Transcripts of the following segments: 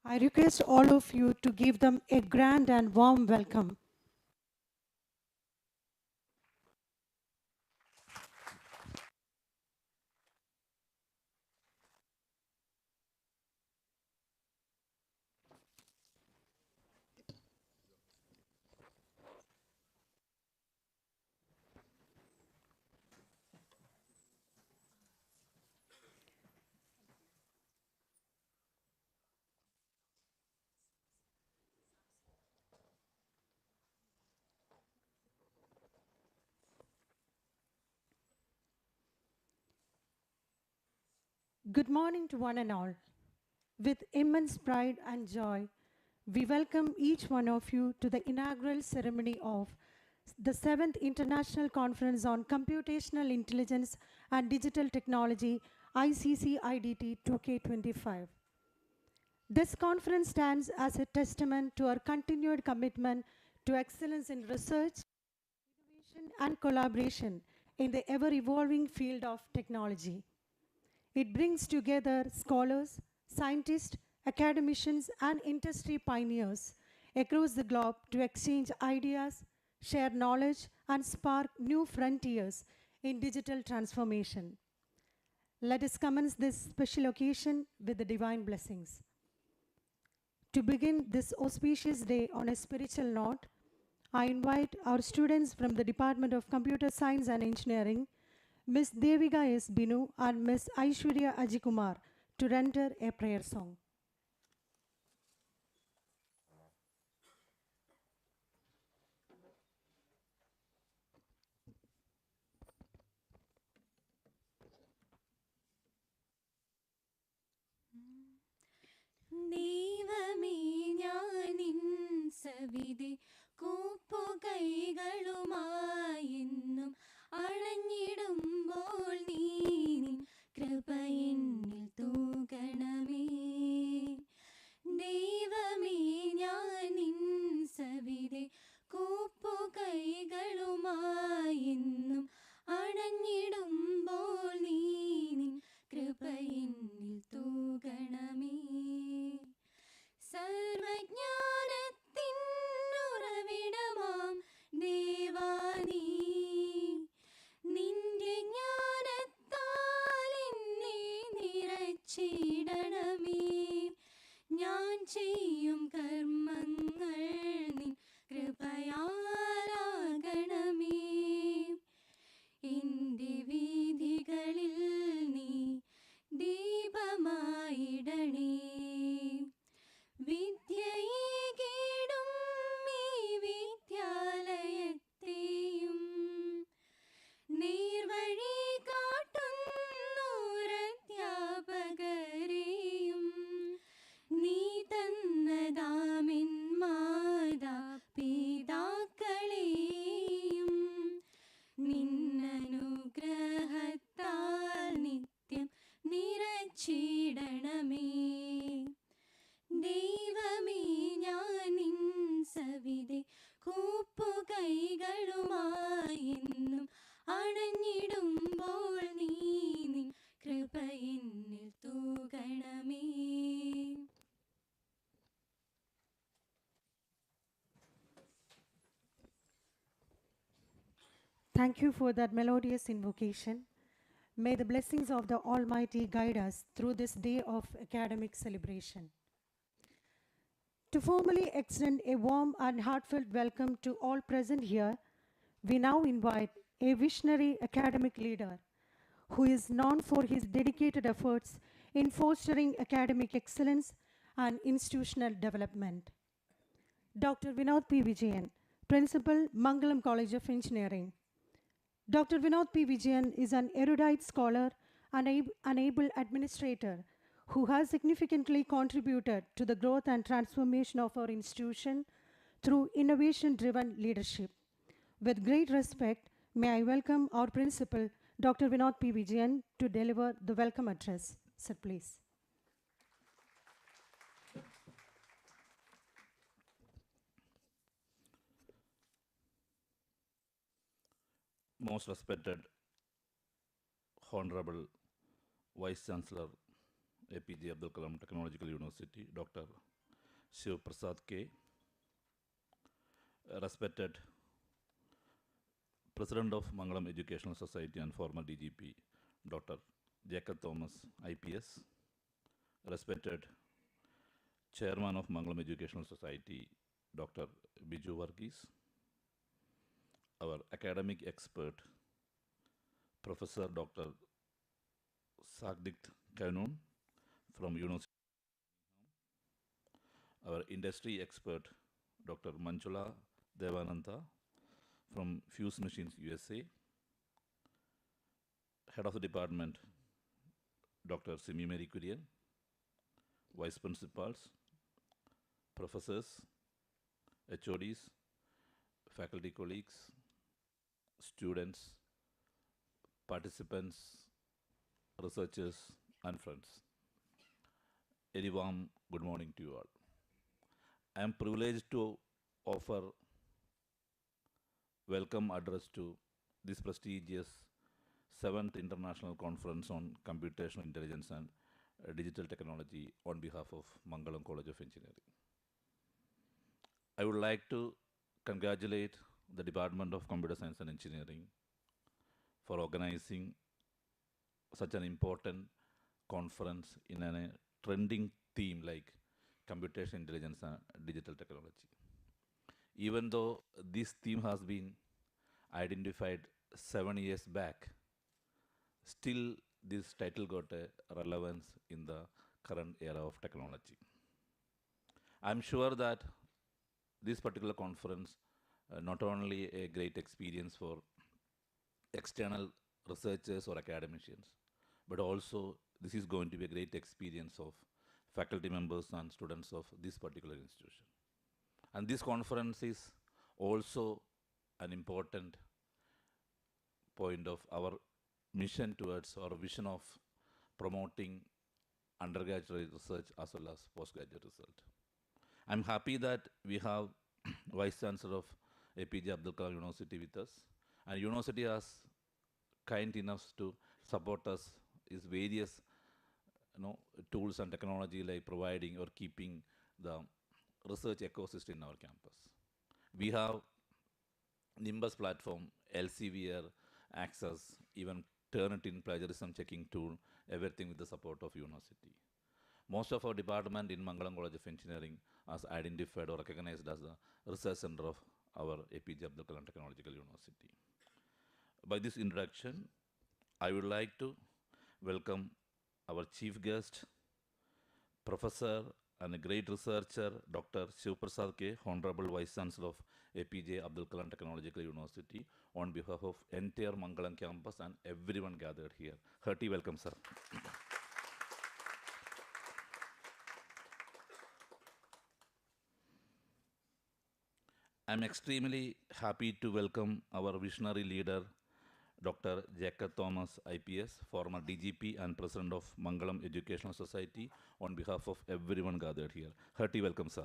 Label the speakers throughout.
Speaker 1: I request all of you to give them a grand and warm welcome. Good morning to one and all. With immense pride and joy, we welcome each one of you to the inaugural ceremony of the 7th International Conference on Computational Intelligence and Digital Technology, ICC-IDT 2K25. This conference stands as a testament to our continued commitment to excellence in research, innovation, and collaboration in the ever-evolving field of technology. It brings together scholars, scientists, academicians, and industry pioneers across the globe to exchange ideas, share knowledge, and spark new frontiers in digital transformation. Let us commence this special occasion with the divine blessings. To begin this auspicious day on a spiritual note, I invite our students from the Department of Computer Science and Engineering, Ms. Devika S. Binu and Ms. Aishwarya Ajikumar, to render a prayer song.
Speaker 2: ദൈവമേ ഞാനിൻ സവിധി കൂപ്പുകൈകളുമായെന്നും അണഞ്ഞിടുമ്പോൾ നീ നിൻ കൃപ എന്നിൽ തൂകണമേ. ദൈവമേ ഞാനിൻ സവിധി കൂപ്പുകൈകളുമായെന്നും അണഞ്ഞിടുമ്പോൾ നീ നിൻ കൃപ എന്നിൽ തൂകണമേ. സർവജ്ഞാനത്തിൻ ഉറവിടമാം ദേവാ നീ, നിന്റെ ജ്ഞാനത്താൽ എന്നെ നിറച്ചിടണമേ. ഞാൻ ചെയ്യും കർമ്മങ്ങൾ നിൻ കൃപയാലാകണമേ. എൻ്റെ വീഥികളിൽ നീ ദീപമായിടണേ. വിദ്യയേകിടും ഈ വിദ്യാലയത്തെയും നേർവഴി കാട്ടുന്നോരധ്യാപകരെയും നീ തന്നതാമെൻ മാതാപിതാക്കളെയും നിന്നനുഗ്രഹത്താൽ നിത്യം നിറച്ചിടണമേ. ദൈവമേ ഞാനിൻ സവിധി കൂപ്പുകൈകളുമായെന്നും അണഞ്ഞിടുമ്പോൾ നീ നിൻ കൃപ എന്നിൽ തൂകണമേ.
Speaker 1: Thank you for that melodious invocation. May the blessings of the Almighty guide us through this day of academic celebration. To formally extend a warm and heartfelt welcome to all present here, we now invite a visionary academic leader who is known for his dedicated efforts in fostering academic excellence and institutional development. Dr. Vinod P. Vijayan, Principal, Mangalam College of Engineering. Dr. Vinod P. Vijayan is an erudite scholar and an able administrator who has significantly contributed to the growth and transformation of our institution through innovation-driven leadership. With great respect, may I welcome our principal, Dr. Vinod P. Vijayan, to deliver the welcome address. Sir, please.
Speaker 3: Most respected Honorable Vice Chancellor APJ Abdul Kalam Technological University, Dr. Shiv Prasad K, respected President of Mangalam Educational Society and former DGP, Dr. Jacob Thomas, IPS, respected Chairman of Mangalam Educational Society, Dr. Biju Varghese, our academic expert, Professor Dr. Sagdikt Kanun from University, our industry expert, Dr. Manchula Devananta from Fuse Machines USA, Head of the Department, Dr. Simi Mary Kurian, Vice Principals, Professors, HODs, faculty colleagues, students, participants, researchers, and friends. A warm good morning to you all. I am privileged to offer welcome address to this prestigious 7th International Conference on Computational Intelligence and Digital Technology on behalf of Mangalam College of Engineering. I would like to congratulate the Department of Computer Science and Engineering for organizing such an important conference in a trending theme like computational intelligence and digital technology. Even though this theme has been identified 7 years back, still this title got a relevance in the current era of technology. I'm sure that this particular conference not only a great experience for external researchers or academicians, but also this is going to be a great experience of faculty members and students of this particular institution. And this conference is also an important point of our mission towards our vision of promoting undergraduate research as well as postgraduate research. I'm happy that we have Vice Chancellor of APJ Abdul Kalam University with us, and university has kind enough to support us is various tools and technology like providing or keeping the research ecosystem in our campus. We have Nimbus platform, LCVR, Access, even Turnitin plagiarism checking tool, everything with the support of university. Most of our department in Mangalam College of Engineering is identified or recognized as the research center of our APJ Abdul Kalam Technological University. By this introduction, I would like to welcome our chief guest, Professor and a great researcher, Dr. Shiv Prasad K, Honorable Vice Chancellor of APJ Abdul Kalam Technological University, on behalf of entire Mangalam campus and everyone gathered here. Hearty welcome, sir. I'm extremely happy to welcome our visionary leader, Dr. Jacob Thomas, IPS, former DGP and President of Mangalam Educational Society, on behalf of everyone gathered here. Hearty welcome, sir.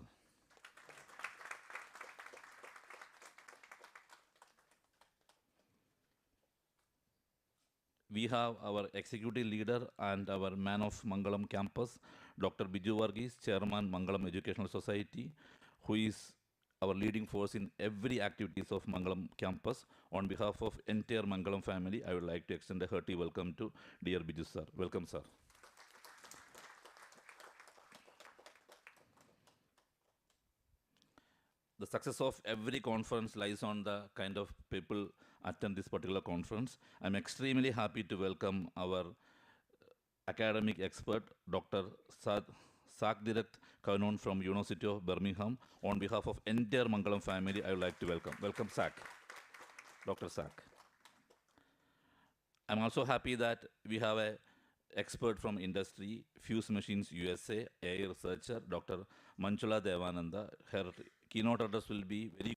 Speaker 3: We have our executive leader and our man of Mangalam campus, Dr. Biju Varghese, Chairman, Mangalam Educational Society, who is our leading force in every activities of Mangalam campus. On behalf of entire Mangalam family, I would like to extend a hearty welcome to dear Biju sir. Welcome, sir. The success of every conference lies on the kind of people attend this particular conference. I'm extremely happy to welcome our academic expert, Dr. Sagdikt Kanun from University of Birmingham. On behalf of entire Mangalam family, I would like to welcome. Welcome, Sak. Dr. Sak. I'm also happy that we have a expert from industry, Fuse Machines USA, AI researcher, Dr. Manchula Devananda. Her keynote address will be very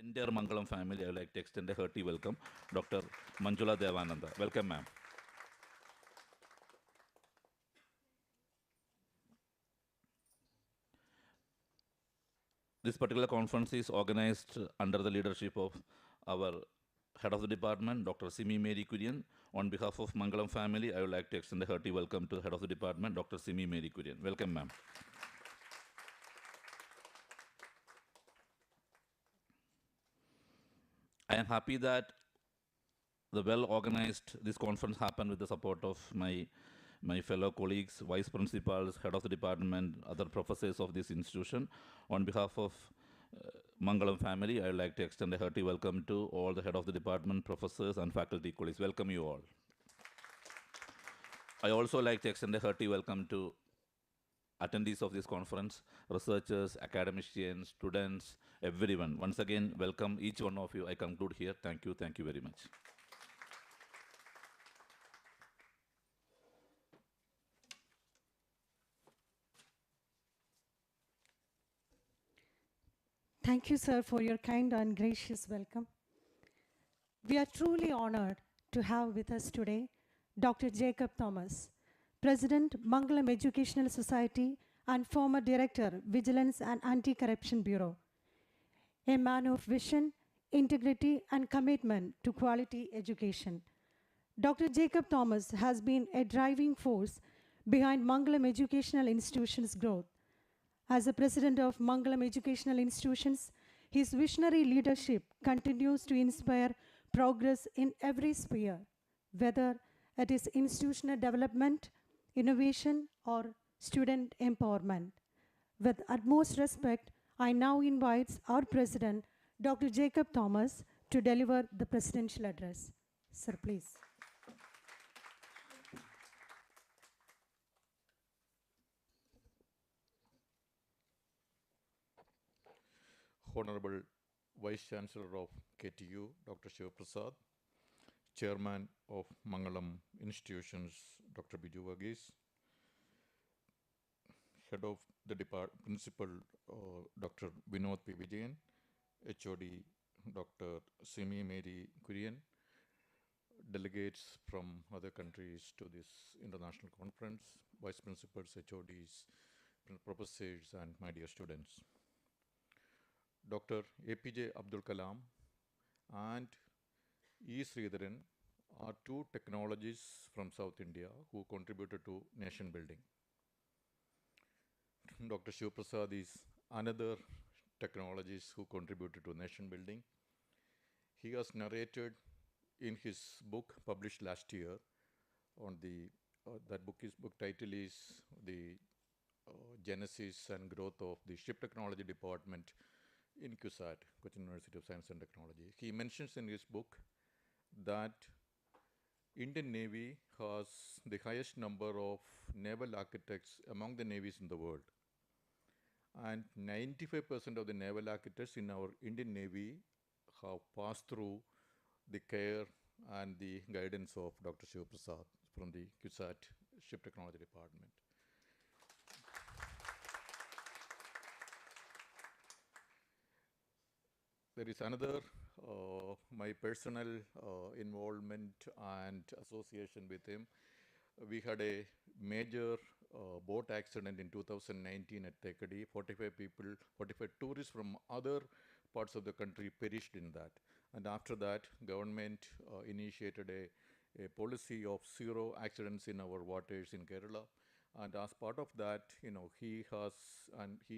Speaker 3: on behalf of entire Mangalam family. I would like to extend a hearty welcome, Dr. Manchula Devananda. Welcome, ma'am. This particular conference is organized under the leadership of our head of the department, Dr. Simi Mary Kurian. On behalf of Mangalam family, I would like to extend a hearty welcome to the head of the department, Dr. Simi Mary Kurian. Welcome, ma'am. I am happy that the well-organized this conference happened with the support of my fellow colleagues, vice principals, head of the department, other professors of this institution. On behalf of Mangalam family, I would like to extend a hearty welcome to all the head of the department, professors, and faculty colleagues. Welcome you all. I also like to extend a hearty welcome to attendees of this conference, researchers, academicians, students, everyone. Once again, welcome each one of you. I conclude here. Thank you. Thank you very much.
Speaker 1: Thank you, sir, for your kind and gracious welcome. We are truly honored to have with us today Dr. Jacob Thomas, President, Mangalam Educational Society and former Director, Vigilance and Anti-Corruption Bureau. A man of vision, integrity, and commitment to quality education. Dr. Jacob Thomas has been a driving force behind Mangalam Educational Institutions' growth. As the president of Mangalam Educational Institutions, his visionary leadership continues to inspire progress in every sphere, whether it is institutional development, innovation, or student empowerment. With utmost respect, I now invite our president, Dr. Jacob Thomas, to deliver the presidential address. Sir, please.
Speaker 4: Honorable Vice Chancellor of KTU, Dr. Shiv Prasad, Chairman of Mangalam Institutions, Dr. Biju Varghese, Head of the Principal, Dr. Vinod P. Vijayan, HOD, Dr. Simi Mary Kurian, delegates from other countries to this international conference, Vice Principals, HODs, professors, and my dear students. Dr. APJ Abdul Kalam and E. Sridharan are two technologists from South India who contributed to nation building. Dr. Shiv Prasad is another technologist who contributed to nation building. He has narrated in his book published last year on the book title is the Genesis and Growth of the Ship Technology Department in CUSAT, Cochin University of Science and Technology. He mentions in his book that Indian Navy has the highest number of naval architects among the navies in the world. And 95% of the naval architects in our Indian Navy have passed through the care and the guidance of Dr. Shiv Prasad from the CUSAT Ship Technology Department. There is another, my personal involvement and association with him. We had a major boat accident in 2019 at Thekadi. 45 tourists from other parts of the country perished in that. And after that, government initiated a policy of zero accidents in our waters in Kerala. And as part of that, he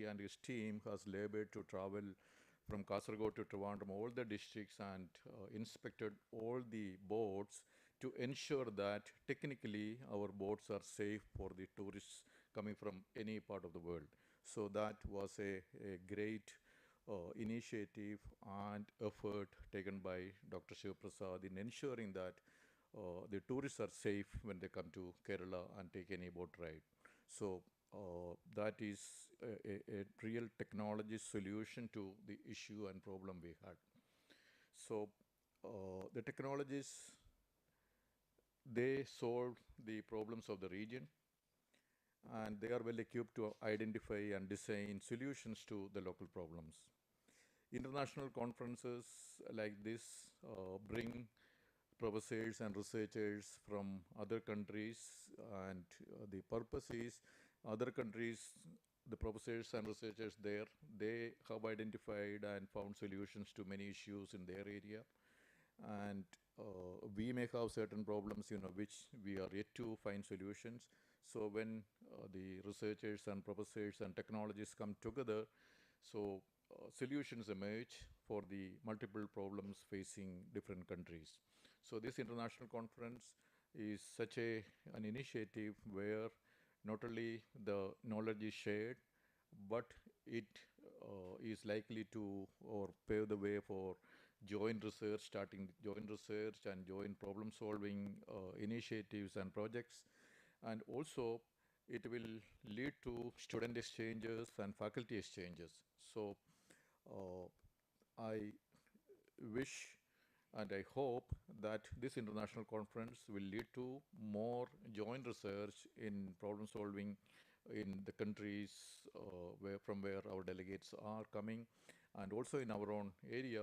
Speaker 4: and his team has labored to travel from Kasaragod to Trivandrum, all the districts, and inspected all the boats to ensure that technically our boats are safe for the tourists coming from any part of the world. So that was a great initiative and effort taken by Dr. Shiv Prasad in ensuring that the tourists are safe when they come to Kerala and take any boat ride. So that is a real technology solution to the issue and problem we had. So the technologies, they solve the problems of the region, and they are well equipped to identify and design solutions to the local problems. International conferences like this bring professors and researchers from other countries, and the purpose is other countries, the professors and researchers there, they have identified and found solutions to many issues in their area. And we may have certain problems, which we are yet to find solutions. So when the researchers and professors and technologists come together, So solutions emerge for the multiple problems facing different countries. So this international conference is such an initiative where not only the knowledge is shared, but it is likely to or pave the way for joint research, starting joint research and joint problem solving initiatives and projects. And also, it will lead to student exchanges and faculty exchanges. So, I wish and I hope that this international conference will lead to more joint research in problem solving in the countries from where our delegates are coming, and also in our own area,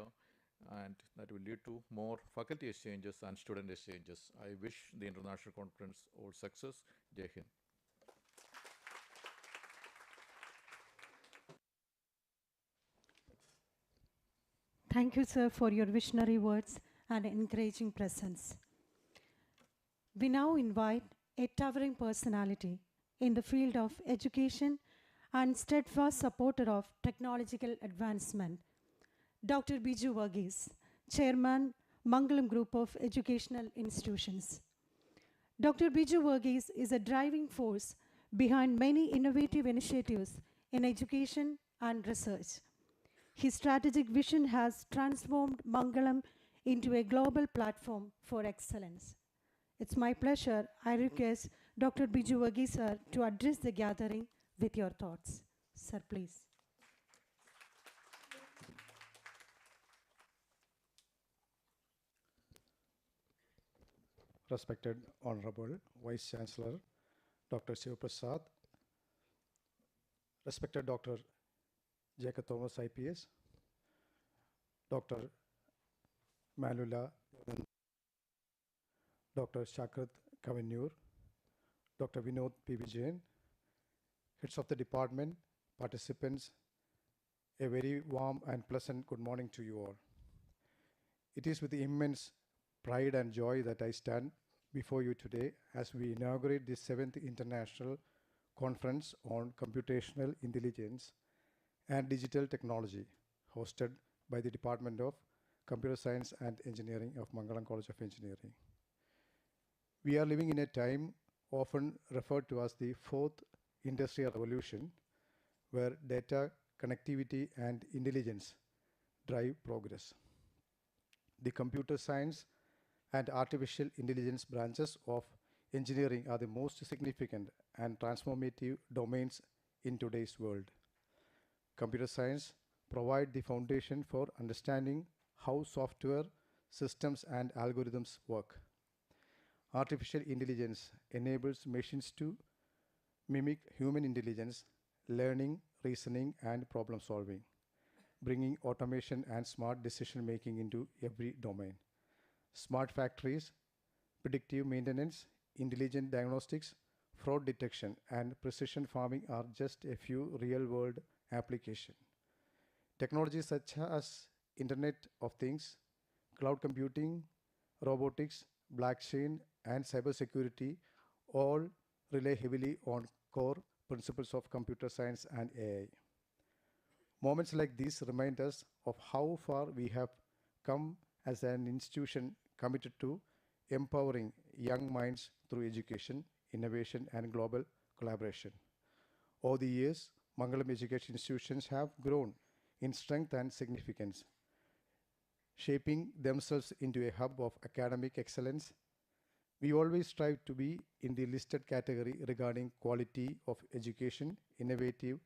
Speaker 4: and that will lead to more faculty exchanges and student exchanges. I wish the international conference all success. Jai Hind.
Speaker 1: Thank you, sir, for your visionary words and encouraging presence. We now invite a towering personality in the field of education and steadfast supporter of technological advancement, Dr. Biju Varghese, Chairman, Mangalam Group of Educational Institutions. Dr. Biju Varghese is a driving force behind many innovative initiatives in education and research. His strategic vision has transformed Mangalam into a global platform for excellence. It's my pleasure. I request Dr. Biju Varghese sir to address the gathering with your thoughts. Sir, please.
Speaker 5: Respected Honorable Vice Chancellor Dr. Shiv Prasad, respected Dr. Jacob Thomas IPS, Dr. Malula, Dr. Shakrat Kavinur, Dr. Vinod P.B. Jain, heads of the department, participants, a very warm and pleasant good morning to you all. It is with immense pride and joy that I stand before you today as we inaugurate the 7th International Conference on Computational Intelligence and Digital Technology, hosted by the Department of Computer Science and Engineering of Mangalam College of Engineering. We are living in a time often referred to as the fourth industrial revolution, where data, connectivity, and intelligence drive progress. The computer science and artificial intelligence branches of engineering are the most significant and transformative domains in today's world. Computer science provides the foundation for understanding how software, systems, and algorithms work. Artificial intelligence enables machines to mimic human intelligence, learning, reasoning, and problem solving, bringing automation and smart decision making into every domain. Smart factories, predictive maintenance, intelligent diagnostics, fraud detection, and precision farming are just a few real-world applications. Technologies such as Internet of Things, cloud computing, robotics, blockchain, and cybersecurity all rely heavily on core principles of computer science and AI. Moments like these remind us of how far we have come as an institution committed to empowering young minds through education, innovation, and global collaboration. Over the years, Mangalam education institutions have grown in strength and significance, shaping themselves into a hub of academic excellence. We always strive to be in the listed category regarding quality of education, innovative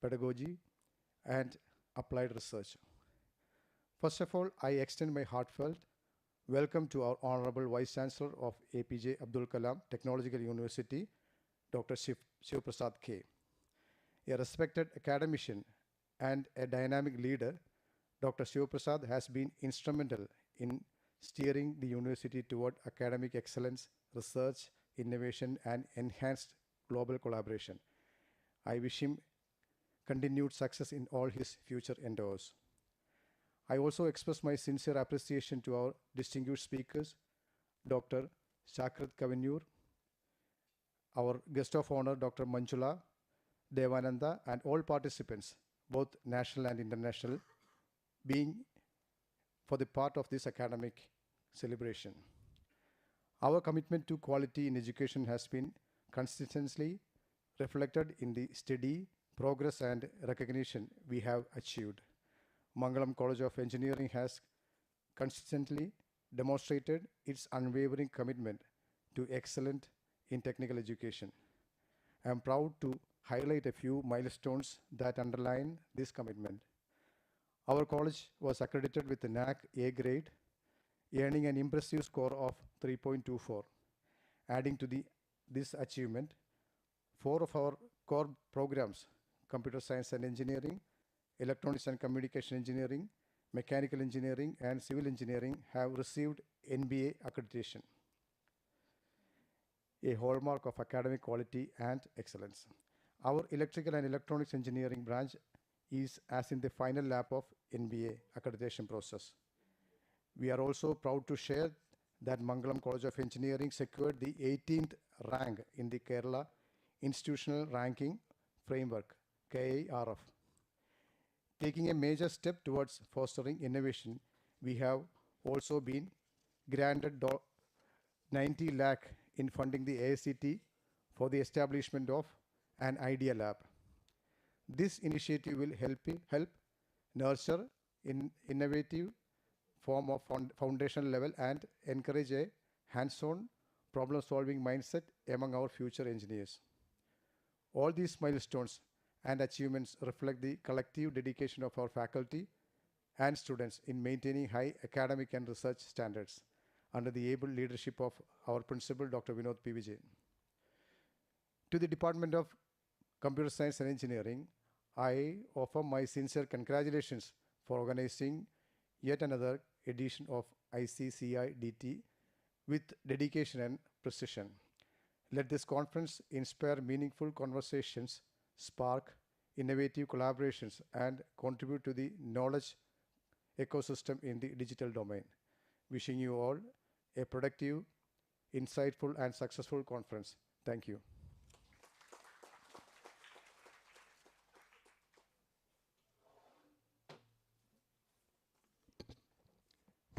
Speaker 5: pedagogy, and applied research. First of all, I extend my heartfelt welcome to our Honorable Vice Chancellor of APJ Abdul Kalam Technological University, Dr. Shiv Prasad K. A respected academician and a dynamic leader, Dr. Shiv Prasad has been instrumental in steering the university toward academic excellence, research, innovation, and enhanced global collaboration. I wish him continued success in all his future endeavors. I also express my sincere appreciation to our distinguished speakers, Dr. Shakrat Kavinur, our guest of honor, Dr. Manjula Devananda, and all participants both national and international, being for the part of this academic celebration. Our commitment to quality in education has been consistently reflected in the steady progress and recognition we have achieved. Mangalam College of Engineering has consistently demonstrated its unwavering commitment to excellence in technical education. I am proud to highlight a few milestones that underline this commitment. Our college was accredited with the NAC A grade, earning an impressive score of 3.24. Adding to this achievement, 4 of our core programs, computer science and engineering, electronics and communication engineering, mechanical engineering, and civil engineering, have received NBA accreditation, a hallmark of academic quality and excellence. Our electrical and electronics engineering branch is as in the final lap of NBA accreditation process. We are also proud to share that Mangalam College of Engineering secured the 18th rank in the Kerala Institutional Ranking Framework, KIRF. Taking a major step towards fostering innovation, we have also been granted 90 lakh in funding the AICT for the establishment of an Idea Lab. This initiative will help nurture innovative form of foundational level and encourage a hands-on problem-solving mindset among our future engineers. All these milestones and achievements reflect the collective dedication of our faculty and students in maintaining high academic and research standards under the able leadership of our principal, Dr. Vinod P. Vijayan. To the Department of Computer Science and Engineering, I offer my sincere congratulations for organizing yet another edition of ICCI DT with dedication and precision. Let this conference inspire meaningful conversations, spark innovative collaborations, and contribute to the knowledge ecosystem in the digital domain. Wishing you all a productive, insightful, and successful conference. Thank you.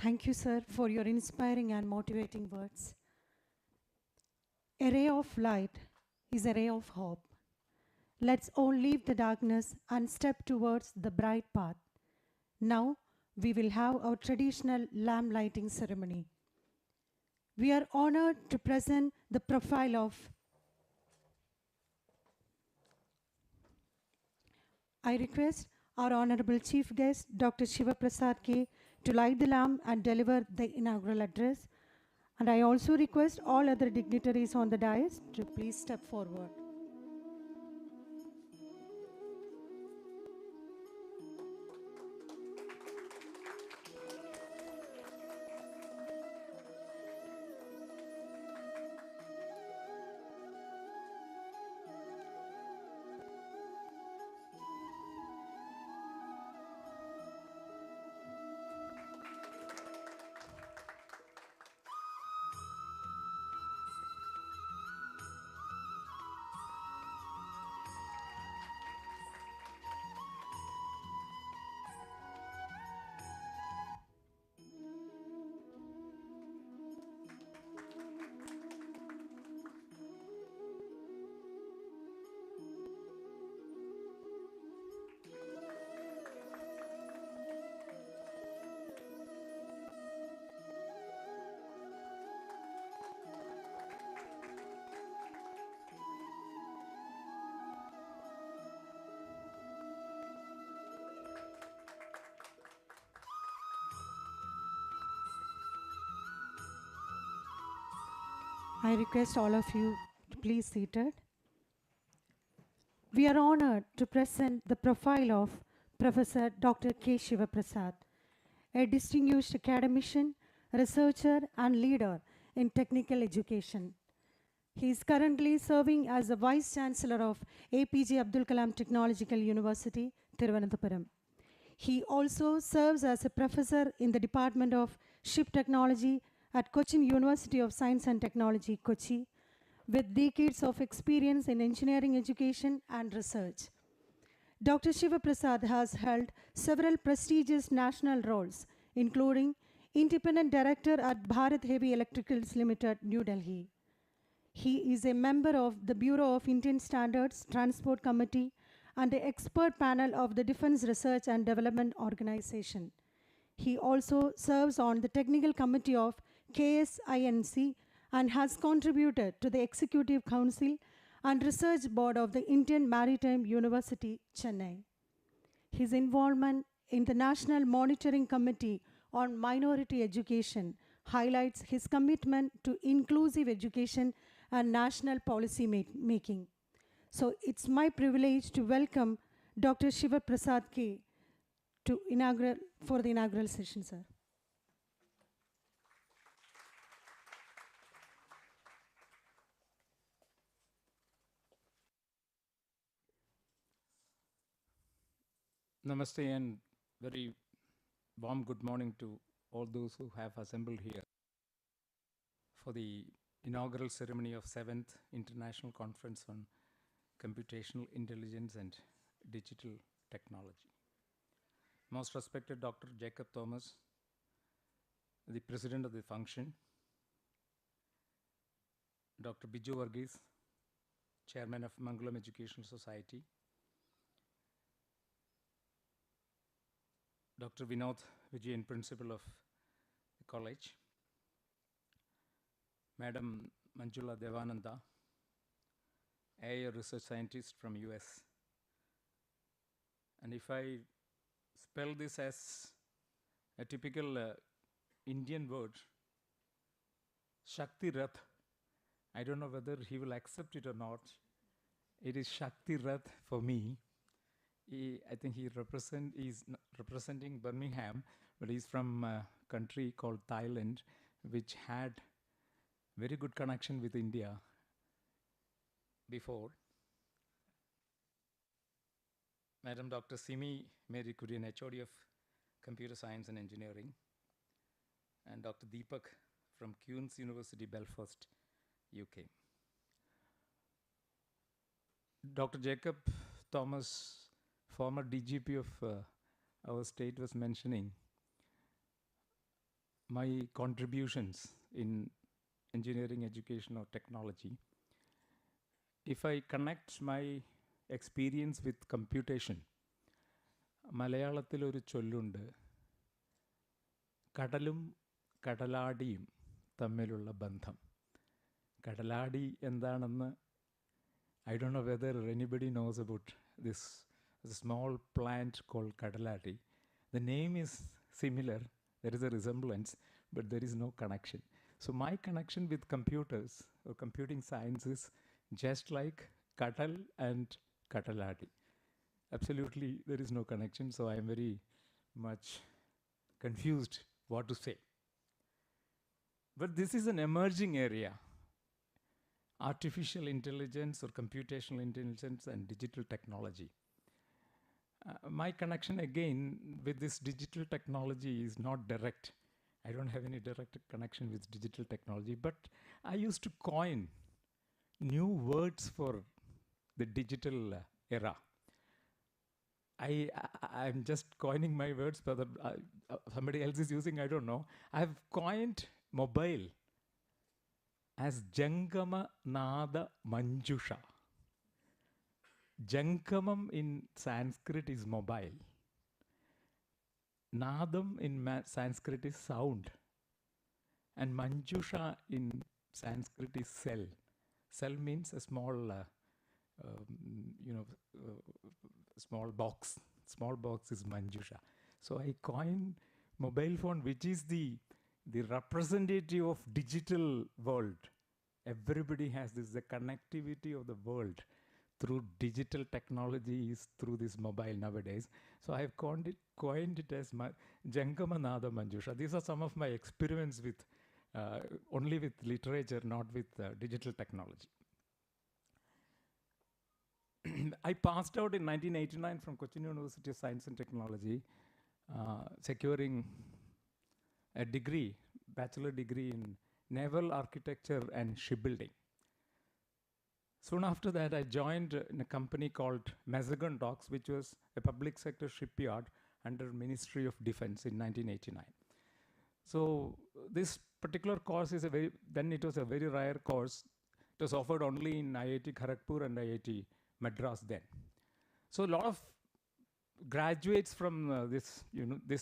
Speaker 1: Thank you, sir, for your inspiring and motivating words. A ray of light is a ray of hope. Let's all leave the darkness and step towards the bright path. Now, we will have our traditional lamp lighting ceremony. We are honored to present the profile of I request our Honorable Chief Guest, Dr. Shiva Prasad K, to light the lamp and deliver the inaugural address. And I also request all other dignitaries on the dais to please step forward. I request all of you to please seated. We are honored to present the profile of Professor Dr. K. Shiva Prasad, a distinguished academician, researcher, and leader in technical education. He is currently serving as the Vice Chancellor of APJ Abdul Kalam Technological University, Thiruvananthapuram. He also serves as a professor in the Department of Ship Technology at Cochin University of Science and Technology, Kochi, with decades of experience in engineering education and research. Dr. Shiva Prasad has held several prestigious national roles, including Independent Director at Bharat Heavy Electricals Limited, New Delhi. He is a member of the Bureau of Indian Standards Transport Committee and the expert panel of the Defense Research and Development Organization. He also serves on the technical committee of KSINC and has contributed to the Executive Council and Research Board of the Indian Maritime University, Chennai. His involvement in the National Monitoring Committee on Minority Education highlights his commitment to inclusive education and national policy making. So it's my privilege to welcome Dr. Shiva Prasad K for the inaugural session, sir.
Speaker 6: Namaste and very warm good morning to all those who have assembled here for the inaugural ceremony of 7th International Conference on Computational Intelligence and Digital Technology. Most respected Dr. Jacob Thomas, the President of the function, Dr. Biju Varghese, Chairman of Mangalam Educational Society, Dr. Vinod Vijayan, Principal of the college, Madam Manjula Devananda, a research scientist from US. And if I spell this as a typical Indian word, Shakti Rath, I don't know whether he will accept it or not. It is Shakti Rath for me. I think he's representing Birmingham, but he's from a country called Thailand, which had very good connection with India before. Madam Dr. Simi Mary Kurian, HOD of Computer Science and Engineering, and Dr. Deepak from Queen's University, Belfast, UK. Dr. Jacob Thomas, former DGP of our state, was mentioning my contributions in engineering, education, or technology. If I connect my experience with computation, മലയാളത്തിൽ ഒരു ചൊല്ലുണ്ട്, കടലും കടലാടിയും തമ്മിലുള്ള ബന്ധം. കടലാടി എന്താണെന്ന് I don't know whether anybody knows about this small plant called kadalati. The name is similar, there is a resemblance, but there is no connection. So my connection with computers or computing science is just like kadal and kadalati. Absolutely, there is no connection, so I am very much confused what to say. But this is an emerging area. Artificial intelligence or computational intelligence and digital technology. My connection again with this digital technology is not direct. I don't have any direct connection with digital technology, but I used to coin new words for the digital era. I'm just coining my words, whether somebody else is using, I don't know. I've coined mobile as Jangama Nada Manjusha. Jangamam in Sanskrit is mobile. Nadam in Sanskrit is sound. And Manjusha in Sanskrit is cell. Cell means a small, small box. Small box is Manjusha. So I coined mobile phone, which is the representative of digital world. Everybody has this, the connectivity of the world through digital technology is through this mobile nowadays. So I have coined it as Jangamanada Manjusha. These are some of my experiments with, only with literature, not with digital technology. I passed out in 1989 from Cochin University of Science and Technology, securing a degree, bachelor degree in naval architecture and shipbuilding. Soon after that, I joined in a company called Mazagon Docks, which was a public sector shipyard under Ministry of Defense in 1989. So this particular course is then it was a very rare course. It was offered only in IIT Kharagpur and IIT Madras then. So a lot of graduates from this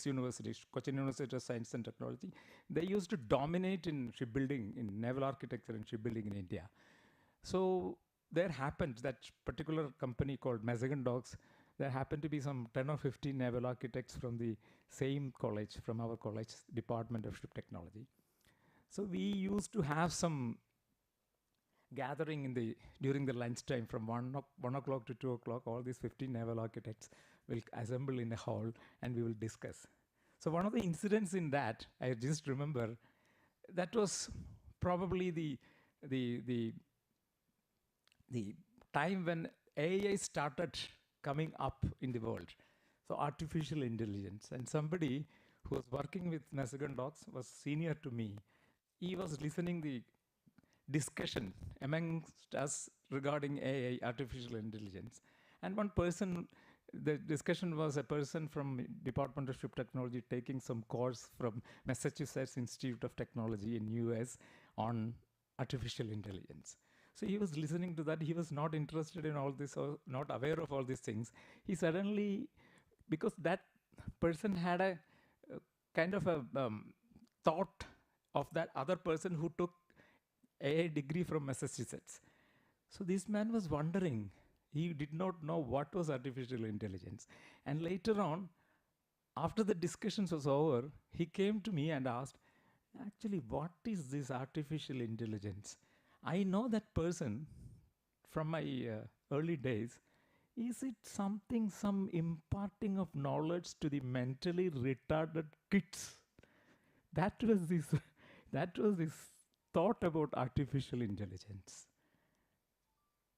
Speaker 6: university, Cochin University of Science and Technology, they used to dominate in shipbuilding, in naval architecture and shipbuilding in India. So there happened, that particular company called Mazagon Docks, there happened to be some 10 or 15 naval architects from the same college, from our college, Department of Ship Technology. So we used to have some gathering during the lunchtime from 1 o'clock to 2 o'clock. All these 15 naval architects will assemble in a hall and we will discuss. So one of the incidents in that, I just remember, that was probably the time when AI started coming up in the world. So artificial intelligence. And somebody who was working with Mazagon Docks was senior to me. He was listening the discussion amongst us regarding AI, artificial intelligence. And one person, the discussion was a person from Department of Ship Technology taking some course from Massachusetts Institute of Technology in US on artificial intelligence. So he was listening to that. He was not interested in all this or not aware of all these things. He suddenly, because that person had a kind of a thought of that other person who took a degree from Massachusetts. So this man was wondering. He did not know what was artificial intelligence. And later on, after the discussions was over, he came to me and asked, actually, what is this artificial intelligence? I know that person from my early days. Is it something, some imparting of knowledge to the mentally retarded kids? That was this thought about artificial intelligence.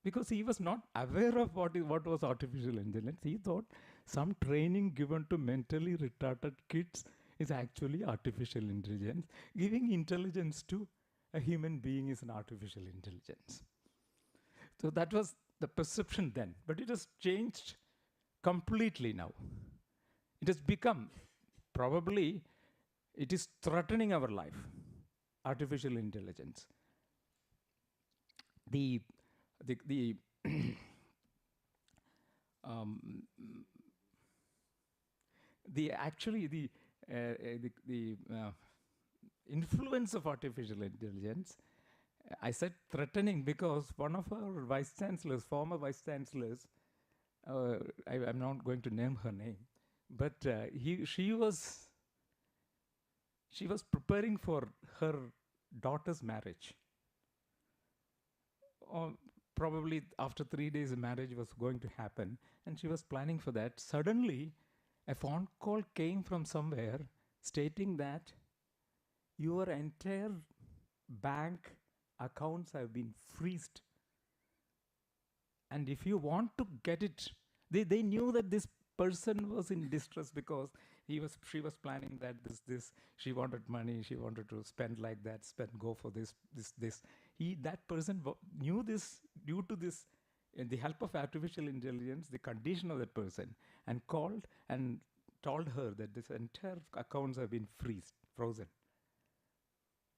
Speaker 6: Because he was not aware of what was artificial intelligence. He thought some training given to mentally retarded kids is actually artificial intelligence. Giving intelligence to a human being is an artificial intelligence. So that was the perception then. But it has changed completely now. It has become, probably, it is threatening our life, artificial intelligence. The influence of artificial intelligence, I said threatening because one of our vice chancellors, former vice chancellors, I'm not going to name her name, but she was preparing for her daughter's marriage. Probably after 3 days, the marriage was going to happen, and she was planning for that. Suddenly, a phone call came from somewhere stating that your entire bank accounts have been freezed. And if you want to get it, they knew that this person was in distress because she was planning that she wanted money, she wanted to spend like that, go for this. That person knew this due to this, the help of artificial intelligence, the condition of that person, and called and told her that this entire accounts have been frozen.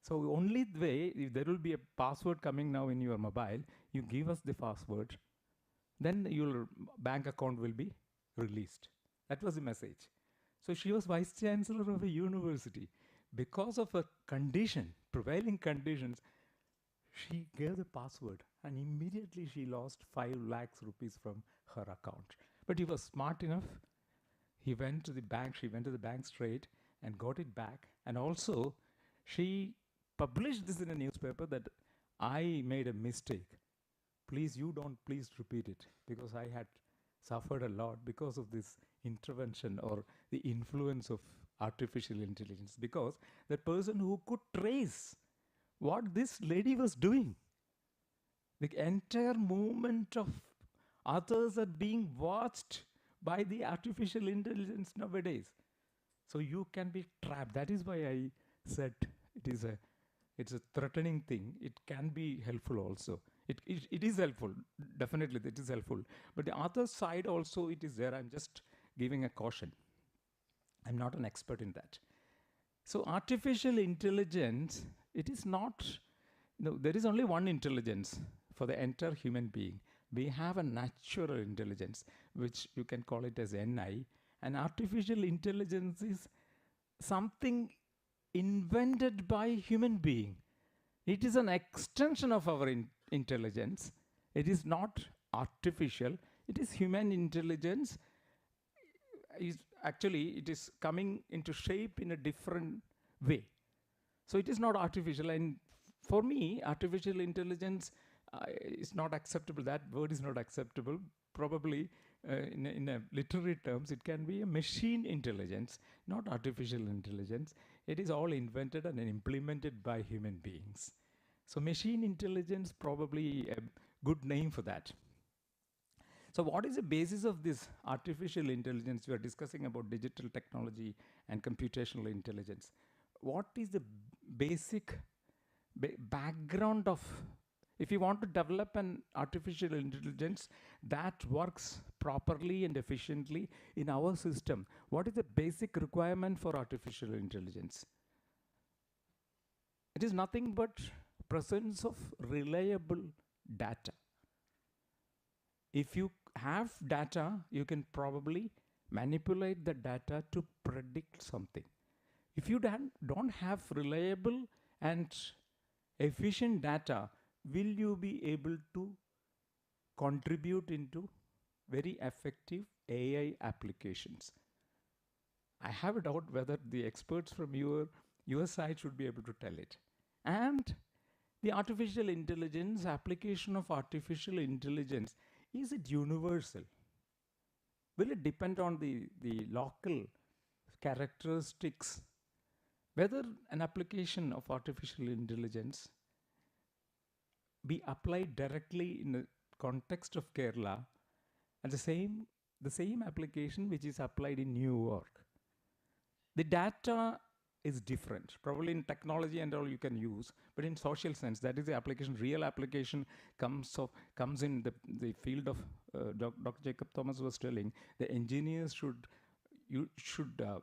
Speaker 6: So only the way, if there will be a password coming now in your mobile, you give us the password, then your bank account will be released. That was the message. So she was vice chancellor of a university. Because of a condition, prevailing conditions, she gave the password and immediately she lost 5 lakhs rupees from her account. But he was smart enough. He went to the bank, she went to the bank straight and got it back. And also, she published this in a newspaper that I made a mistake. Please repeat it, because I had suffered a lot because of this intervention or the influence of artificial intelligence, because the person who could trace what this lady was doing, the entire movement of others are being watched by the artificial intelligence nowadays. So you can be trapped. That is why I said it's a threatening thing. It can be helpful also. it is helpful. Definitely, it is helpful. But the other side also, it is there. I'm just giving a caution. I'm not an expert in that. So artificial intelligence, it is not, there is only one intelligence for the entire human being. We have a natural intelligence, which you can call it as NI, and artificial intelligence is something invented by human being. It is an extension of our intelligence. It is not artificial. It is human intelligence. It is coming into shape in a different way. So it is not artificial. And for me, artificial intelligence is not acceptable. That word is not acceptable. Probably in a literary terms, it can be a machine intelligence, not artificial intelligence. It is all invented and implemented by human beings. So machine intelligence, probably a good name for that. So what is the basis of this artificial intelligence? We are discussing about digital technology and computational intelligence. What is the basic background of, if you want to develop an artificial intelligence that works properly and efficiently in our system, what is the basic requirement for artificial intelligence? It is nothing but presence of reliable data. If you have data, you can probably manipulate the data to predict something. If you don't have reliable and efficient data, will you be able to contribute into very effective AI applications? I have a doubt whether the experts from your side should be able to tell it. And the artificial intelligence, application of artificial intelligence, is it universal? Will it depend on the local characteristics? Whether an application of artificial intelligence be applied directly in the context of Kerala, and the same application which is applied in New York. The data is different. Probably in technology and all you can use, but in social sense, that is the application. Real application comes in the field of Dr. Jacob Thomas was telling. The engineers should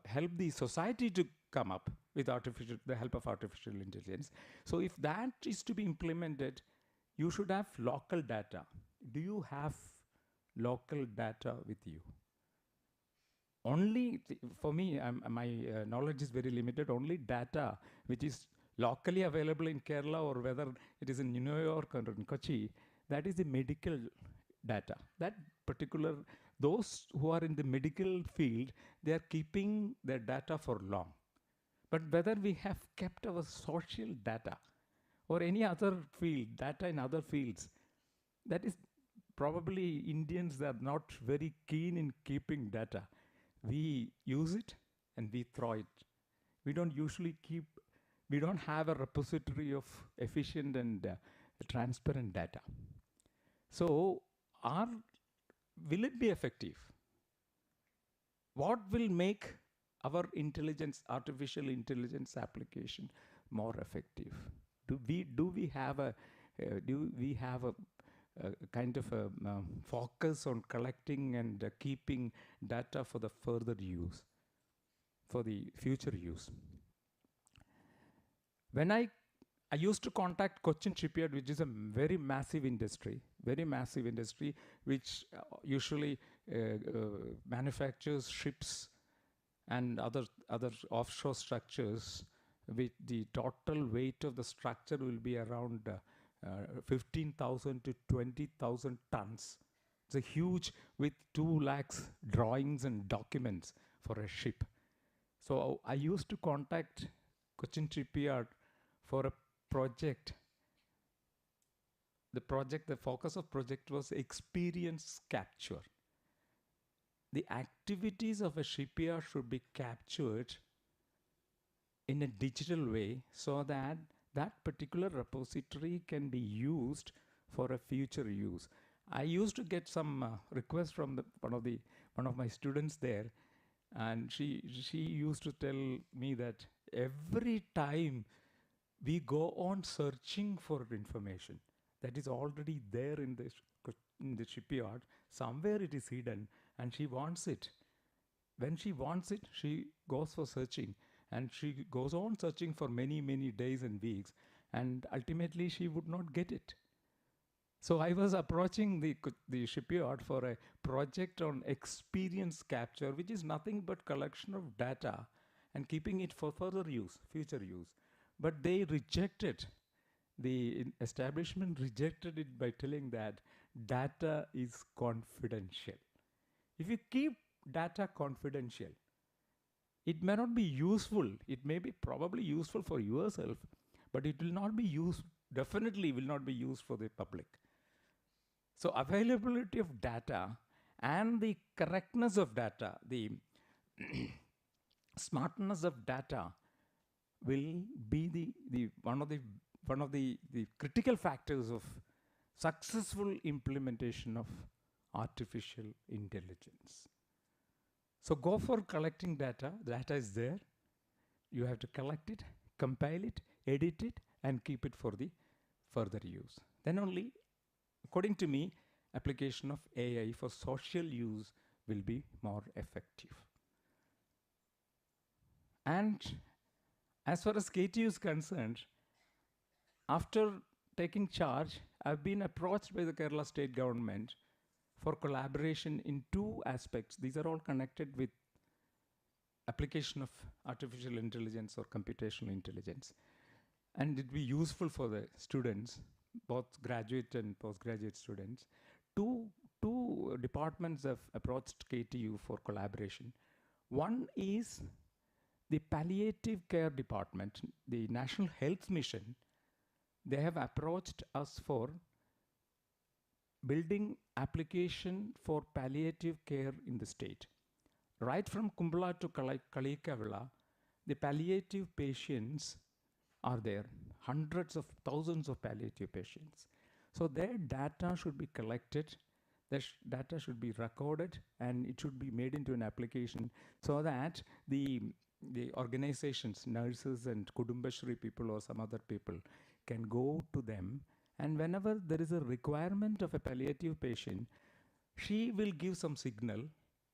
Speaker 6: help the society to come up with the help of artificial intelligence. So if that is to be implemented, you should have local data. Do you have local data with you? Only, for me, my knowledge is very limited. Only data which is locally available in Kerala, or whether it is in New York or in Kochi, that is the medical data. That particular, those who are in the medical field, they are keeping their data for long. But whether we have kept our social data or any other field, data in other fields, that is probably Indians are not very keen in keeping data. We use it and we throw it. We don't have a repository of efficient and transparent data. So will it be effective? What will make our artificial intelligence application more effective? Do we have a kind of a focus on collecting and keeping data for the further use, for the future use? When I used to contact Cochin Shipyard, which is a very massive industry, which usually manufactures ships and other offshore structures, with the total weight of the structure will be around 15,000 to 20,000 tons. It's a huge, with 2 lakhs drawings and documents for a ship. So I used to contact Cochin Shipyard for a project. The focus of project was experience capture. The activities of a shipyard should be captured in a digital way so that that particular repository can be used for a future use. I used to get some requests from one of my students there, and she used to tell me that every time we go on searching for information, that is already there in in the shipyard. Somewhere it is hidden, and she wants it. When she wants it, she goes for searching, and she goes on searching for many, many days and weeks, and ultimately she would not get it. So I was approaching the shipyard for a project on experience capture, which is nothing but collection of data and keeping it for further use, future use. But they rejected, the establishment rejected it by telling that data is confidential. If you keep data confidential, it may not be useful. It may be probably useful for yourself, but it will not be used, definitely will not be used for the public. So availability of data and the correctness of data, the smartness of data will be one of the critical factors of successful implementation of artificial intelligence. So go for collecting data. Data is there. You have to collect it, compile it, edit it, and keep it for the further use. Then only, according to me, application of AI for social use will be more effective. And as far as KTU is concerned, after taking charge, I've been approached by the Kerala state government for collaboration in two aspects. These are all connected with application of artificial intelligence or computational intelligence. And it will be useful for the students, both graduate and postgraduate students. Two departments have approached KTU for collaboration. One is the palliative care department, the National Health Mission. They have approached us for building application for palliative care in the state. Right from Kumbala to Kalikavila, the palliative patients are there, hundreds of thousands of palliative patients. So their data should be collected, their data should be recorded, and it should be made into an application so that the organizations, nurses and Kudumbashri people or some other people can go to them, and whenever there is a requirement of a palliative patient, she will give some signal,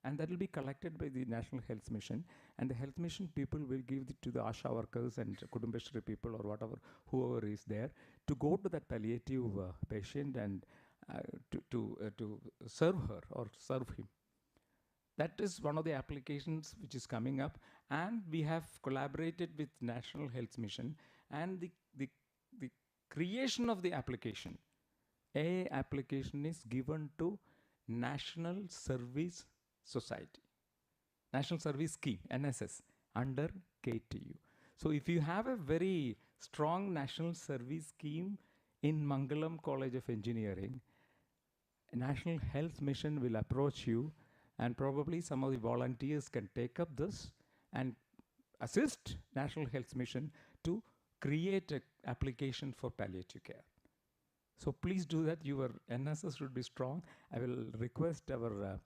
Speaker 6: and that will be collected by the National Health Mission, and the Health Mission people will give it to the ASHA workers and Kudumbashri people or whatever, whoever is there, to go to that palliative patient and to serve her or serve him. That is one of the applications which is coming up, and we have collaborated with National Health Mission, and the creation of the application, a application is given to National Service Society, National Service Scheme, NSS, under KTU. So if you have a very strong National Service Scheme in Mangalam College of Engineering, National Health Mission will approach you, and probably some of the volunteers can take up this and assist National Health Mission to create an application for palliative care. So please do that. Your NSS should be strong. I will request our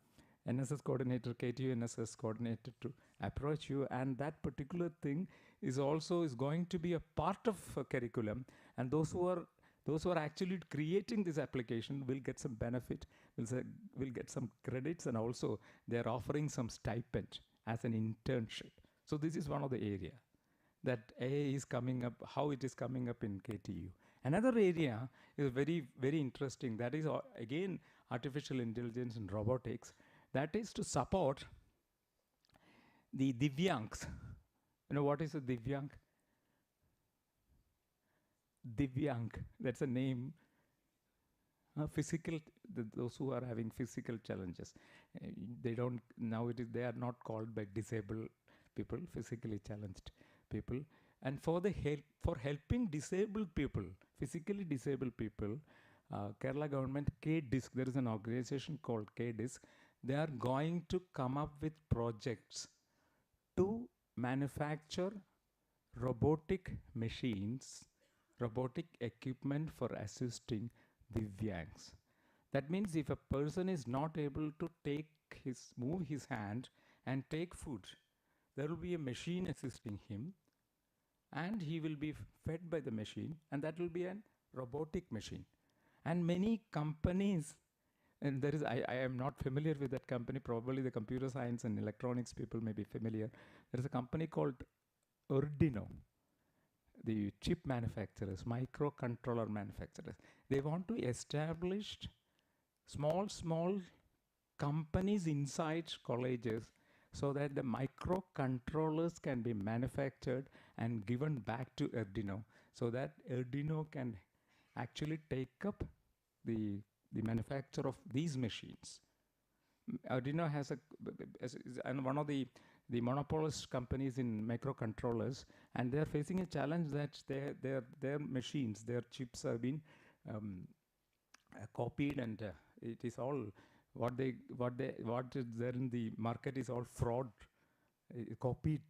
Speaker 6: NSS coordinator, KTU NSS coordinator, to approach you, and that particular thing is going to be a part of curriculum, and those who are actually creating this application will get some benefit, will get some credits, and also they are offering some stipend as an internship. So this is one of the area that AI is coming up, how it is coming up in KTU. Another area is very, very interesting. That is, again, artificial intelligence and robotics. That is to support the Divyangs. You know what is a Divyang? Divyang, that's a name. Those who are having physical challenges. They are not called by disabled people, physically challenged people. And for helping disabled people, physically disabled people, Kerala government, KDISC, there is an organization called KDISC, they are going to come up with projects to manufacture robotic machines, robotic equipment for assisting Divyangs. That means if a person is not able to move his hand and take food, there will be a machine assisting him, and he will be fed by the machine, and that will be a robotic machine. And many companies, and there is, I am not familiar with that company, probably the computer science and electronics people may be familiar. There is a company called Erdino, the chip manufacturers, microcontroller manufacturers. They want to establish small companies inside colleges so that the microcontrollers can be manufactured and given back to Erdino, so that Erdino can actually take up the manufacture of these machines. Arduino has and one of the monopolist companies in microcontrollers, and they are facing a challenge that their machines, their chips have been copied, and it is all what is there in the market is all fraud, copied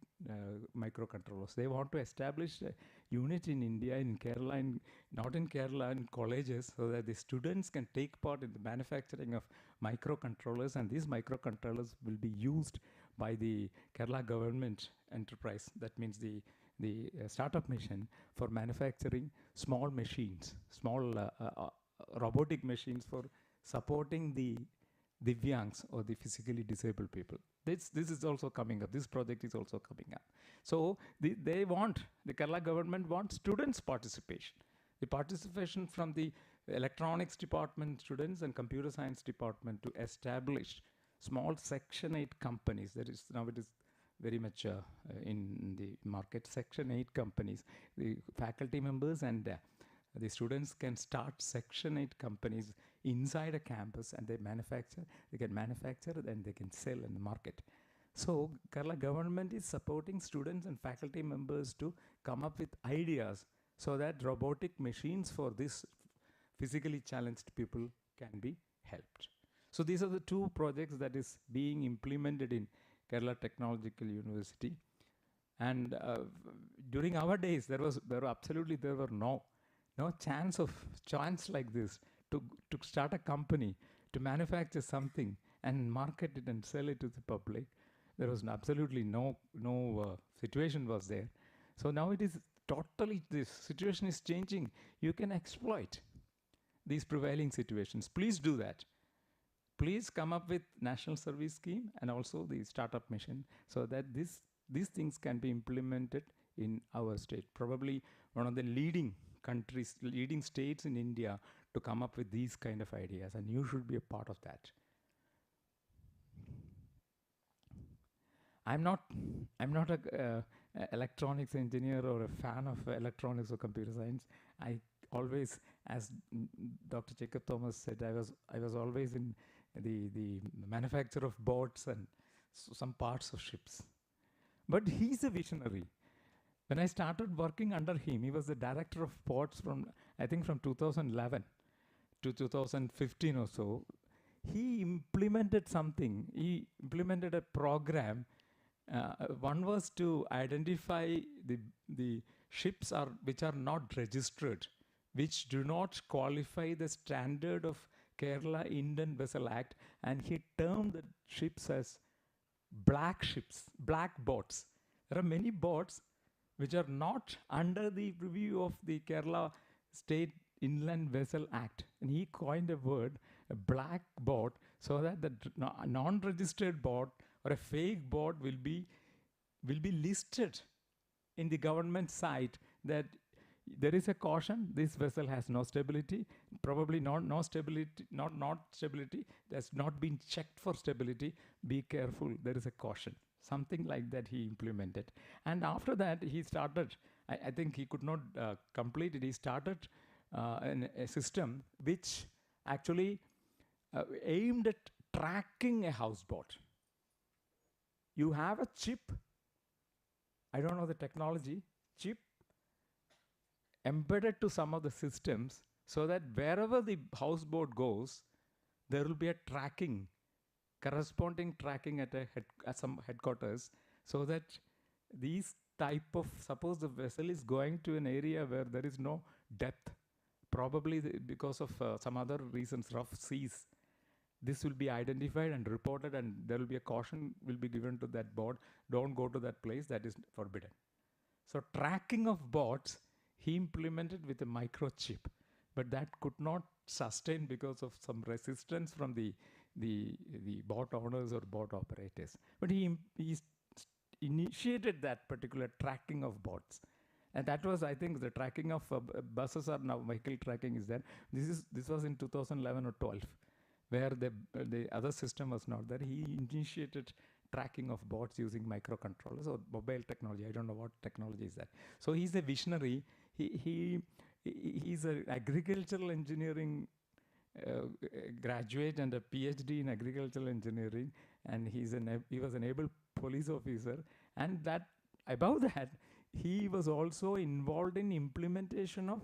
Speaker 6: microcontrollers. They want to establish a unit in India, in Kerala, not in Kerala, in colleges, so that the students can take part in the manufacturing of microcontrollers, and these microcontrollers will be used by the Kerala government enterprise. That means the startup mission for manufacturing small machines, small robotic machines for supporting the Divyangs, or the physically disabled people. This is also coming up. This project is also coming up. So the Kerala government wants students' participation. The participation from the electronics department students and computer science department to establish small Section 8 companies. That is, now it is very much in the market. Section 8 companies. The faculty members and the students can start Section 8 companies inside a campus, and they can manufacture, and they can sell in the market. So Kerala government is supporting students and faculty members to come up with ideas so that robotic machines for this physically challenged people can be helped. So these are the two projects that is being implemented in Kerala Technological University. And during our days, there were no chance like this to start a company, to manufacture something and market it and sell it to the public. There was absolutely no situation was there. So now it is totally, this situation is changing. You can exploit these prevailing situations. Please do that. Please come up with National Service Scheme and also the startup mission, so that these things can be implemented in our state. Probably one of the leading states in India to come up with these kind of ideas, and you should be a part of that. I'm not a electronics engineer or a fan of electronics or computer science. I always, as Dr. Jacob Thomas said, I was always in the manufacture of boats and some parts of ships. But he's a visionary. When I started working under him, he was the director of ports from 2011 to 2015 or so. He implemented something. He implemented a program. One was to identify the ships which are not registered, which do not qualify the standard of Kerala Indian Vessel Act, and he termed the ships as black boats. There are many boats which are not under the review of the Kerala State Inland Vessel Act. And he coined a word, a black boat, so that the non-registered boat or a fake boat will be listed in the government site, that there is a caution, this vessel has no stability, probably no stability, not stability, that's not been checked for stability, be careful, there is a caution. Something like that he implemented. And after that, he started, I think he could not complete it, he started a system which actually aimed at tracking a houseboat. You have a chip, I don't know the technology, chip embedded to some of the systems, so that wherever the houseboat goes, there will be a tracking, corresponding tracking at some headquarters, so that these type of, suppose the vessel is going to an area where there is no depth, probably because of some other reasons, rough seas, this will be identified and reported, and there will be a caution will be given to that boat, don't go to that place, that is forbidden. So tracking of boats, he implemented with a microchip, but that could not sustained because of some resistance from the bot owners or bot operators. But he initiated that particular tracking of bots. And that was, I think, the tracking of buses are now, vehicle tracking is there. This was in 2011 or 12, where the other system was not there. He initiated tracking of bots using microcontrollers or mobile technology. I don't know what technology is that. So he's a visionary. He's an agricultural engineering graduate and a PhD in agricultural engineering, and he was an able police officer. And that above that, he was also involved in implementation of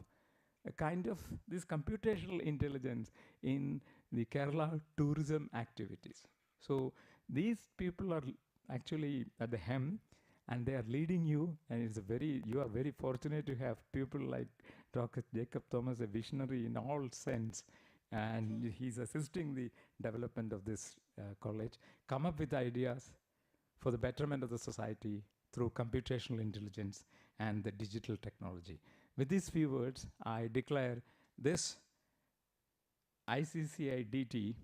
Speaker 6: a kind of this computational intelligence in the Kerala tourism activities. So these people are actually at the hem, and they are leading you, and you are very fortunate to have people like Dr. Jacob Thomas, a visionary in all sense, and he's assisting the development of this college, come up with ideas for the betterment of the society through computational intelligence and the digital technology. With these few words, I declare this ICCI DT,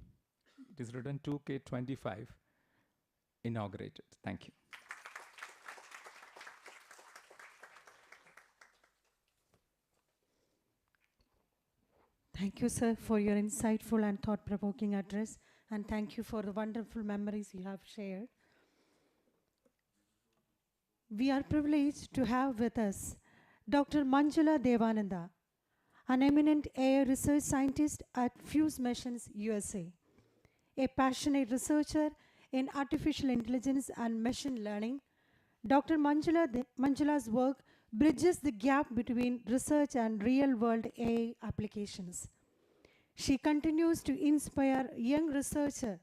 Speaker 6: it is written 2K25, inaugurated. Thank you.
Speaker 1: Thank you, sir, for your insightful and thought-provoking address, and thank you for the wonderful memories you have shared. We are privileged to have with us Dr. Manjula Devananda, an eminent AI research scientist at Fuse Missions, USA, a passionate researcher in artificial intelligence and machine learning. Dr. Manjula's work bridges the gap between research and real-world AI applications. She continues to inspire young researchers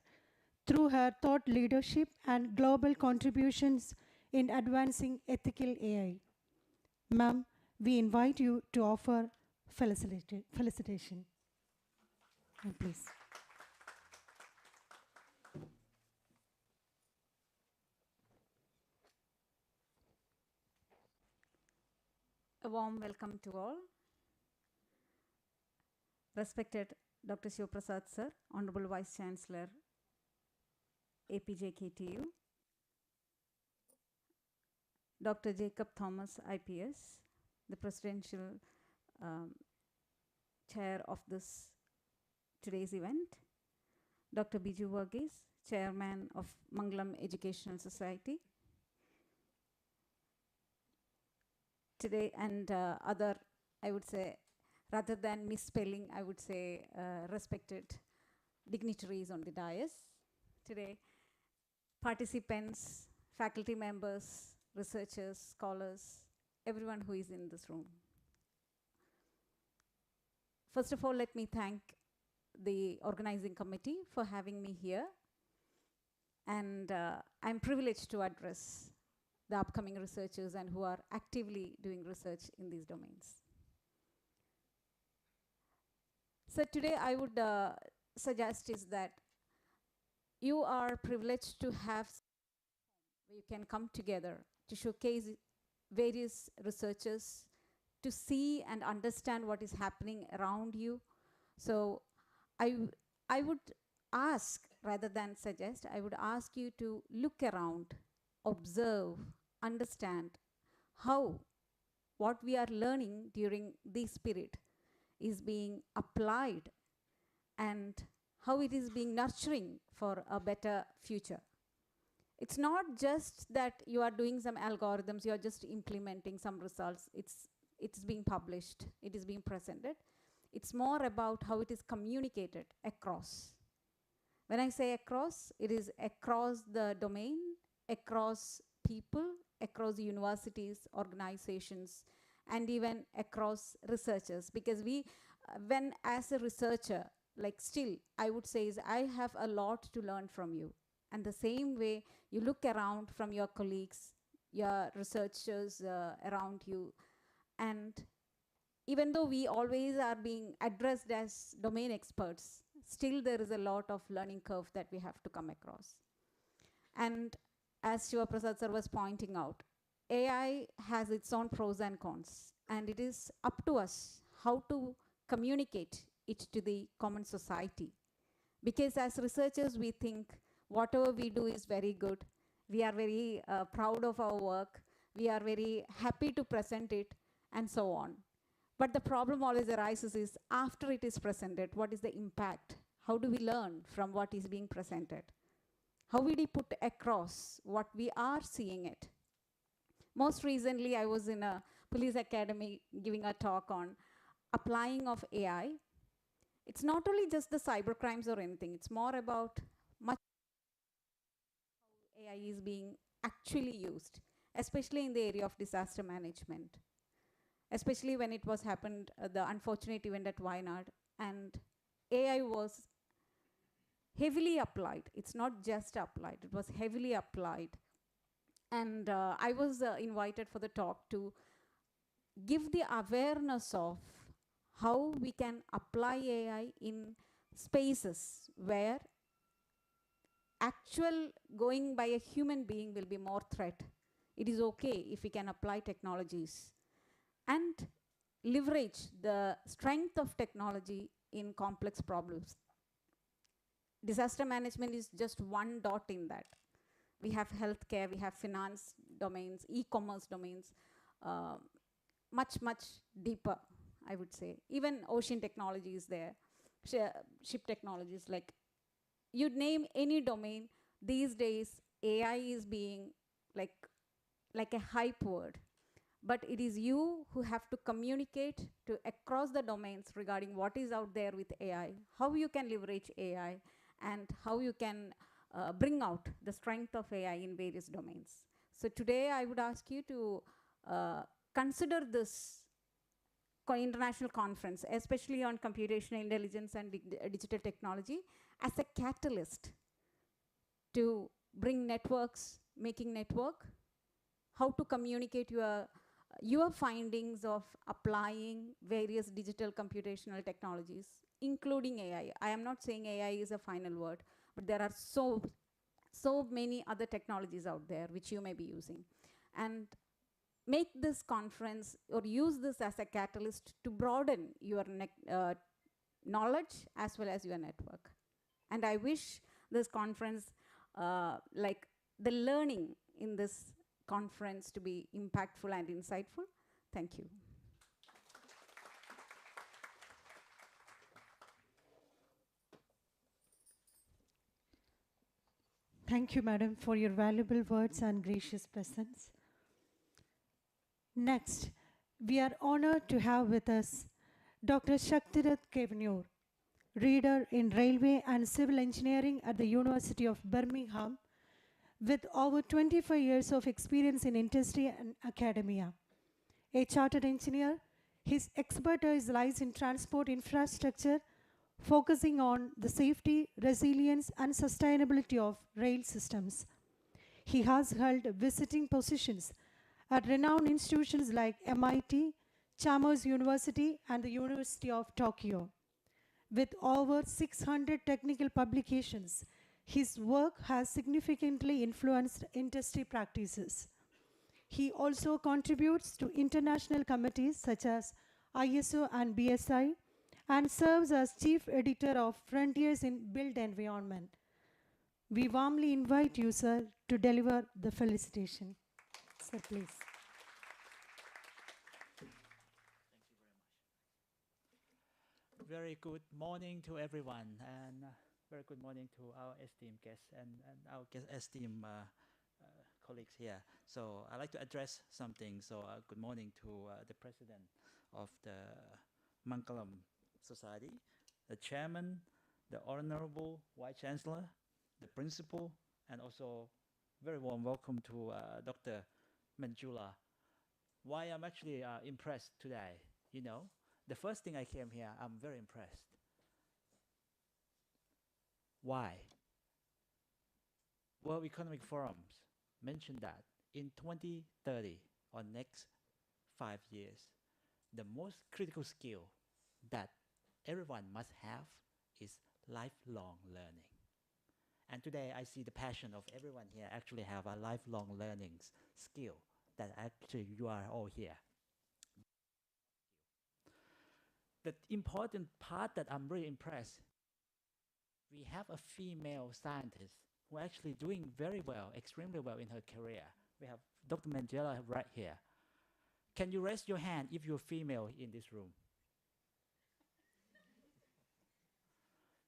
Speaker 1: through her thought leadership and global contributions in advancing ethical AI. Ma'am, we invite you to offer felicitation. Please.
Speaker 2: A warm welcome to all. Respected Dr. Shivaprasad sir, Honorable Vice Chancellor, APJKTU, Dr. Jacob Thomas, IPS, the Presidential Chair of this today's event, Dr. Biju Varghese, Chairman of Mangalam Educational Society, today, and other, I would say, rather than misspelling, I would say respected dignitaries on the dais. Today, participants, faculty members, researchers, scholars, everyone who is in this room. First of all, let me thank the organizing committee for having me here. And I'm privileged to address the upcoming researchers and who are actively doing research in these domains. So today I would suggest is that you are privileged to have where you can come together to showcase various researchers, to see and understand what is happening around you. So I would ask, rather than suggest, I would ask you to look around, observe, understand how what we are learning during this period is being applied and how it is being nurturing for a better future. It's not just that you are doing some algorithms, you are just implementing some results. It's being published, it is being presented. It's more about how it is communicated across. When I say across, it is across the domain, across people, across universities, organizations, and even across researchers. Because when as a researcher, like still, I would say is I have a lot to learn from you. And the same way you look around from your colleagues, your researchers around you, and even though we always are being addressed as domain experts, still there is a lot of learning curve that we have to come across. And as Shivaprasad sir was pointing out, AI has its own pros and cons, and it is up to us how to communicate it to the common society. Because as researchers, we think whatever we do is very good. We are very proud of our work. We are very happy to present it, and so on. But the problem always arises is after it is presented, what is the impact? How do we learn from what is being presented? How will we put across what we are seeing it? Most recently, I was in a police academy giving a talk on applying of AI. It's not only just the cyber crimes or anything, it's more about much how AI is being actually used, especially in the area of disaster management, especially when it was happened, the unfortunate event at Wayanad, and AI was heavily applied. It's not just applied, it was heavily applied. And I was invited for the talk to give the awareness of how we can apply AI in spaces where actual going by a human being will be more threat. It is okay if we can apply technologies and leverage the strength of technology in complex problems. Disaster management is just one dot in that. We have healthcare, we have finance domains, e-commerce domains, much, much deeper, I would say. Even ocean technology is there, ship technologies, like you'd name any domain, these days AI is being like a hype word. But it is you who have to communicate to across the domains regarding what is out there with AI, how you can leverage AI, and how you can bring out the strength of AI in various domains. So today I would ask you to consider this international conference, especially on computational intelligence and digital technology, as a catalyst to bring networks, making network, how to communicate your findings of applying various digital computational technologies, including AI. I am not saying AI is a final word, but there are so many other technologies out there which you may be using. And make this conference or use this as a catalyst to broaden your knowledge as well as your network. And I wish this conference, like the learning in this conference, to be impactful and insightful. Thank you.
Speaker 1: Thank you, madam, for your valuable words and gracious presence. Next, we are honored to have with us Dr. Shaktirath Kevanur, reader in Railway and Civil Engineering at the University of Birmingham, with over 25 years of experience in industry and academia. A chartered engineer, his expertise lies in transport infrastructure, focusing on the safety, resilience, and sustainability of rail systems. He has held visiting positions at renowned institutions like MIT, Chalmers University, and the University of Tokyo. With over 600 technical publications, his work has significantly influenced industry practices. He also contributes to international committees such as ISO and BSI, and serves as chief editor of Frontiers in Built Environment. We warmly invite you, sir, to deliver the felicitation. Sir, please.
Speaker 7: Very good morning to everyone, and very good morning to our esteemed guests and our esteemed colleagues here. So I'd like to address something. So good morning to the president of the Mangalam Society, the chairman, the honorable vice chancellor, the principal, and also very warm welcome to Dr. Manjula. Why I'm actually impressed today, you know, the first thing I came here, I'm very impressed. Why? World Economic Forums mentioned that in 2030, or next 5 years, the most critical skill that everyone must have is lifelong learning. And today I see the passion of everyone here actually have a lifelong learning skill that actually you are all here. the important part that I'm really impressed, we have a female scientist who actually doing very well, extremely well in her career. We have Dr. Mandela right here. Can you raise your hand if you're female in this room?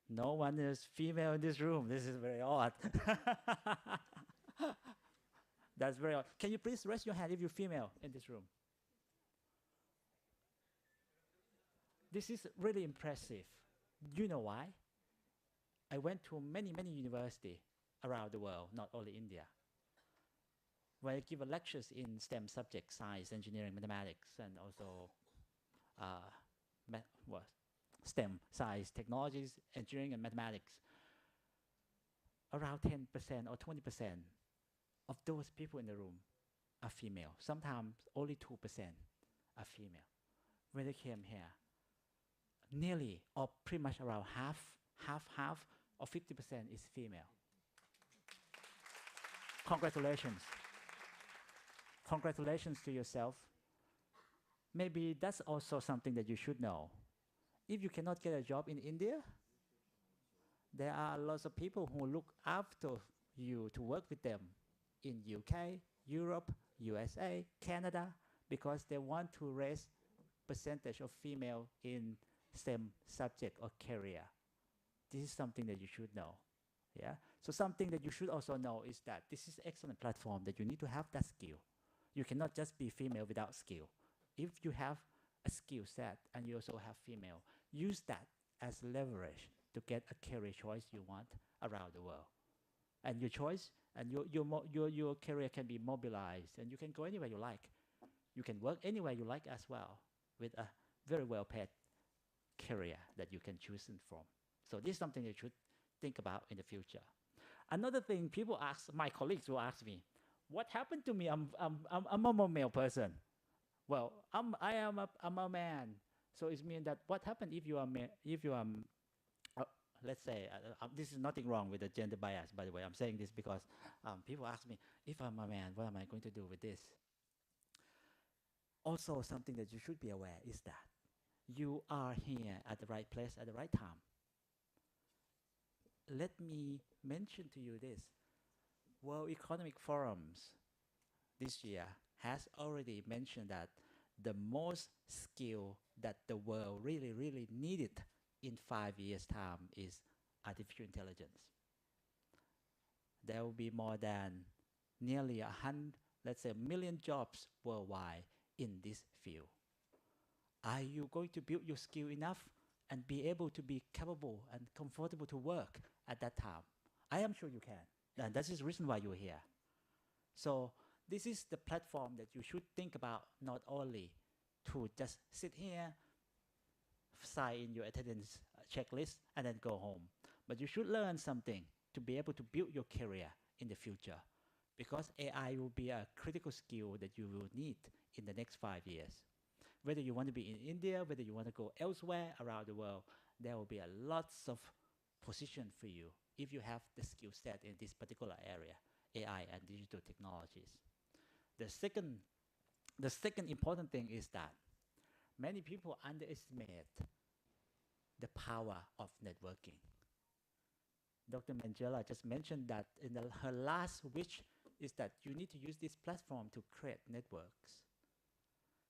Speaker 7: No one is female in this room. This is very odd. That's very odd. Can you please raise your hand if you're female in this room? This is really impressive. You know why? I went to many, many universities around the world, not only India, where I give lectures in STEM subjects, science, engineering, mathematics, and also what? STEM, science, technologies, engineering, and mathematics. Around 10% or 20% of those people in the room are female. Sometimes only 2% are female. When they came here, nearly or pretty much around half or 50% is female. Congratulations. Congratulations to yourself. Maybe that's also something that you should know. If you cannot get a job in India, there are lots of people who look after you to work with them in UK, Europe, USA, Canada, because they want to raise percentage of female in STEM subject or career. This is something that you should know. Yeah. So something that you should also know is that this is excellent platform that you need to have that skill. You cannot just be female without skill. If you have a skill set and you also have female, use that as leverage to get a career choice you want around the world. And your choice and your career can be mobilized and you can go anywhere you like. You can work anywhere you like as well with a very well paid career that you can choose from. So this is something you should think about in the future. Another thing people ask, my colleagues will ask me, what happened to me? I'm a male person. Well, I'm a man. So it means that what happened if you are let's say, this is nothing wrong with the gender bias, by the way. I'm saying this because people ask me, if I'm a man, what am I going to do with this? Also, something that you should be aware is that you are here at the right place at the right time. Let me mention to you this. World Economic Forums this year has already mentioned that the most skill that the world really, really needed in 5 years' time is artificial intelligence. There will be more than nearly 1 million jobs worldwide in this field. Are you going to build your skill enough and be able to be capable and comfortable to work at that time? I am sure you can. And that is the reason why you're here. So this is the platform that you should think about, not only to just sit here, sign in your attendance checklist, and then go home. But you should learn something to be able to build your career in the future, because AI will be a critical skill that you will need in the next 5 years. Whether you want to be in India, whether you want to go elsewhere around the world, there will be a lots of position for you if you have the skill set in this particular area, AI and digital technologies. The second important thing is that many people underestimate the power of networking. Dr. Mandela just mentioned that in her last wish is that you need to use this platform to create networks.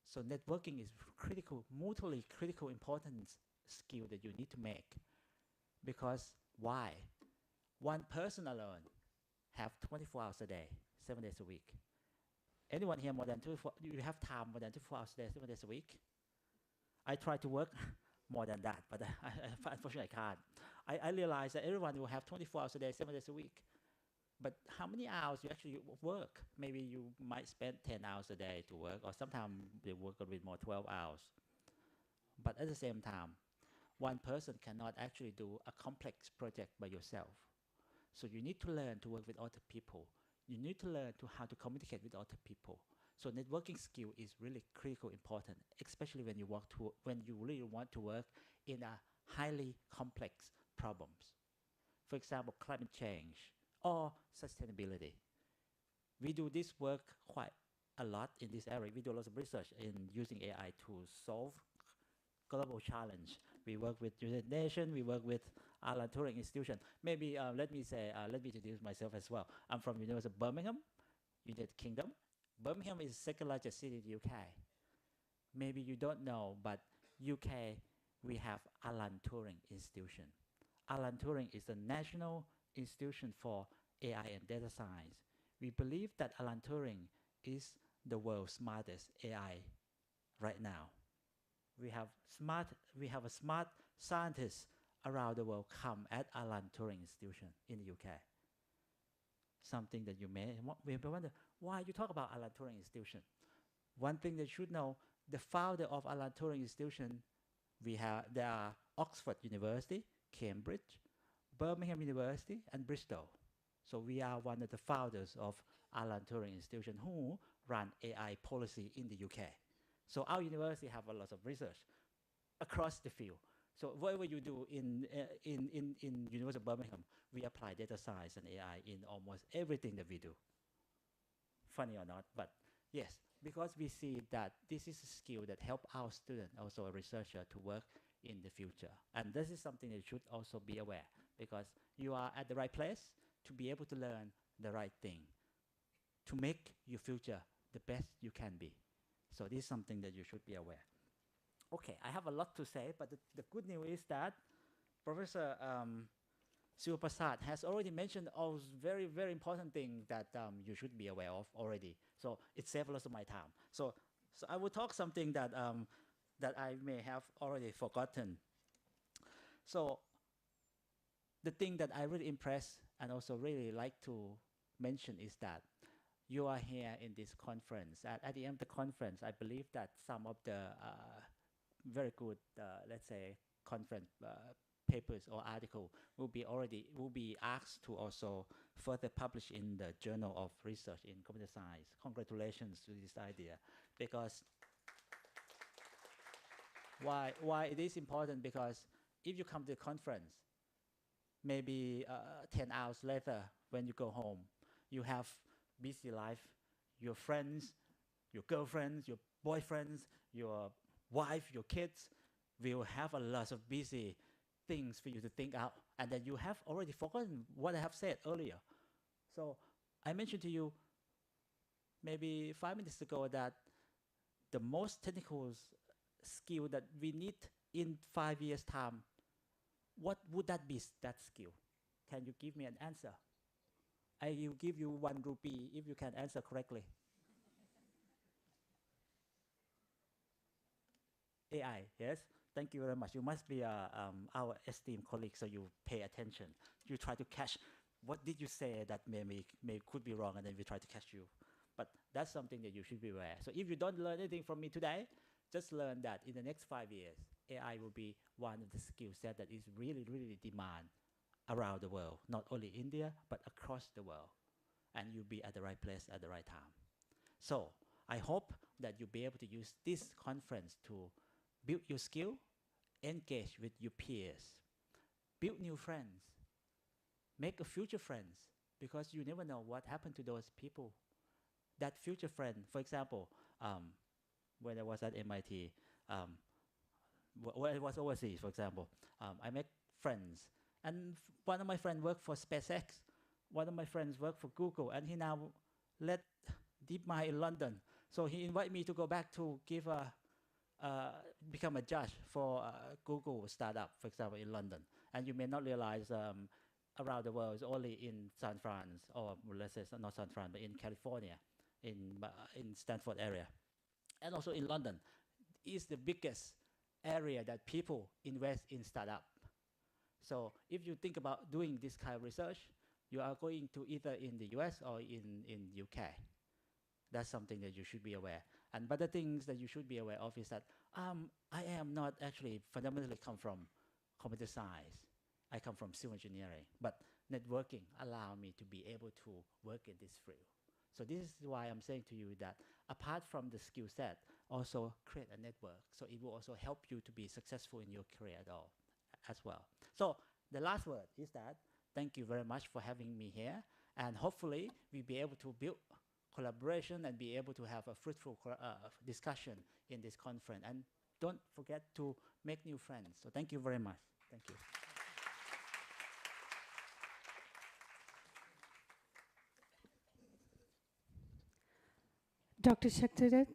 Speaker 7: So networking is critical, mutually critical importance skill that you need to make. Because why? One person alone have 24 hours a day, 7 days a week. Anyone here more than 24, you have time more than 24 hours a day, 7 days a week? I try to work more than that, but unfortunately I can't. I realize that everyone will have 24 hours a day, 7 days a week. But how many hours you actually work? Maybe you might spend 10 hours a day to work, or sometimes they work a bit more, 12 hours. But at the same time, one person cannot actually do a complex project by yourself. So you need to learn to work with other people. You need to learn how to communicate with other people. So networking skill is really critical important, especially when you really want to work in a highly complex problems. For example, climate change or sustainability. We do this work quite a lot in this area. We do lots of research in using AI to solve global challenge. We work with United Nations, we work with Alan Turing Institution. Maybe let me say, let me introduce myself as well. I'm from University of Birmingham, United Kingdom. Birmingham is the second largest city in the UK. Maybe you don't know, but UK, we have Alan Turing Institution. Alan Turing is the national institution for AI and data science. We believe that Alan Turing is the world's smartest AI right now. We have a smart scientist around the world come at Alan Turing Institution in the UK. Something that you may wonder, why you talk about Alan Turing Institution? One thing that you should know, the founder of Alan Turing Institution, there are Oxford University, Cambridge, Birmingham University, and Bristol. So we are one of the founders of Alan Turing Institution who run AI policy in the UK. So our university have a lot of research across the field. So whatever you do in University of Birmingham, we apply data science and AI in almost everything that we do. Funny or not, but yes, because we see that this is a skill that help our student, also a researcher, to work in the future. And this is something that you should also be aware, because you are at the right place to be able to learn the right thing, to make your future the best you can be. So this is something that you should be aware. Okay, I have a lot to say, but the good news is that Professor Sivaprasad has already mentioned all very, very important things that you should be aware of already. So it saved a lot of my time. So I will talk something that, that I may have already forgotten. So the thing that I really impressed and also really like to mention is that you are here in this conference. At the end of the conference, I believe that some of the very good, let's say, conference papers or article will be asked to also further publish in the Journal of Research in Computer Science. Congratulations to this idea, because why it is important, because if you come to the conference, maybe 10 hours later when you go home, you have busy life, your friends, your girlfriends, your boyfriends, your wife, your kids will have a lot of busy things for you to think out, and then you have already forgotten what I have said earlier. So I mentioned to you maybe 5 minutes ago that the most technical skill that we need in 5 years' time, what would that be, that skill? Can you give me an answer? I will give you 1 rupee if you can answer correctly. AI, yes? Thank you very much. You must be our esteemed colleague, so you pay attention. You try to catch what did you say that could be wrong, and then we try to catch you. But that's something that you should be aware. So if you don't learn anything from me today, just learn that in the next 5 years, AI will be one of the skill set that is really, really demand around the world, not only India, but across the world. And you'll be at the right place at the right time. So I hope that you'll be able to use this conference to build your skill, engage with your peers, build new friends, make a future friends, because you never know what happened to those people. That future friend, for example, when I was at MIT, when I was overseas, for example, I met friends, and one of my friends worked for SpaceX, one of my friends worked for Google, and he now led DeepMind in London. So he invited me to go back to give become a judge for Google startup, for example, in London. And you may not realize around the world, it's only in San Fran, or let's say not San Fran, but in California, in Stanford area. And also in London, is the biggest area that people invest in startup. So if you think about doing this kind of research, you are going to either in the US or in UK. That's something that you should be aware. And but the things that you should be aware of is that I am not actually fundamentally come from computer science. I come from civil engineering, but networking allow me to be able to work in this field. So this is why I'm saying to you that apart from the skill set, also create a network. So it will also help you to be successful in your career at all, as well. So the last word is that thank you very much for having me here, and hopefully we'll be able to build collaboration and be able to have a fruitful discussion in this conference. And don't forget to make new friends. So thank you very much. Thank you.
Speaker 1: Dr. Shaktirat,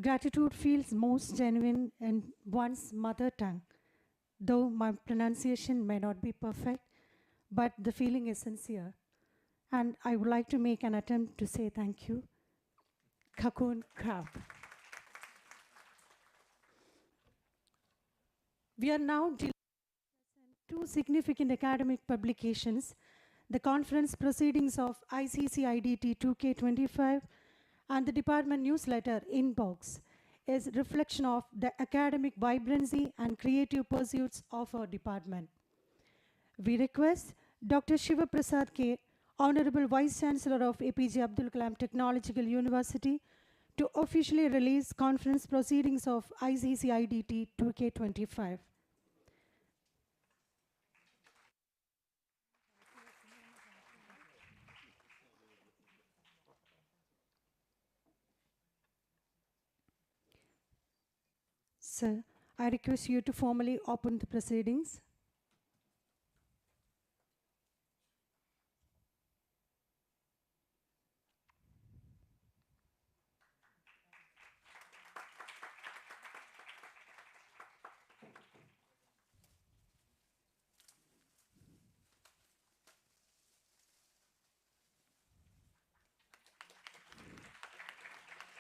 Speaker 1: gratitude feels most genuine in one's mother tongue. Though my pronunciation may not be perfect, but the feeling is sincere. And I would like to make an attempt to say thank you. Cocoon Crab. We are now dealing with two significant academic publications, the conference proceedings of ICC-IDT 2K25 and the department newsletter Inbox is reflection of the academic vibrancy and creative pursuits of our department. We request Dr. Shiva Prasad K, Honorable Vice Chancellor of APJ Abdul Kalam Technological University, to officially release conference proceedings of ICC-IDT 2K25. Sir, I request you to formally open the proceedings.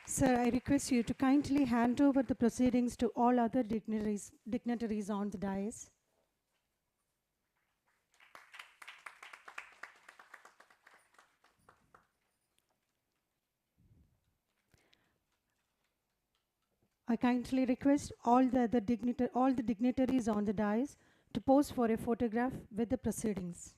Speaker 1: Sir, I request you to kindly hand over the proceedings to all other dignitaries on the dais. I kindly request all the dignitaries on the dais to pose for a photograph with the proceedings.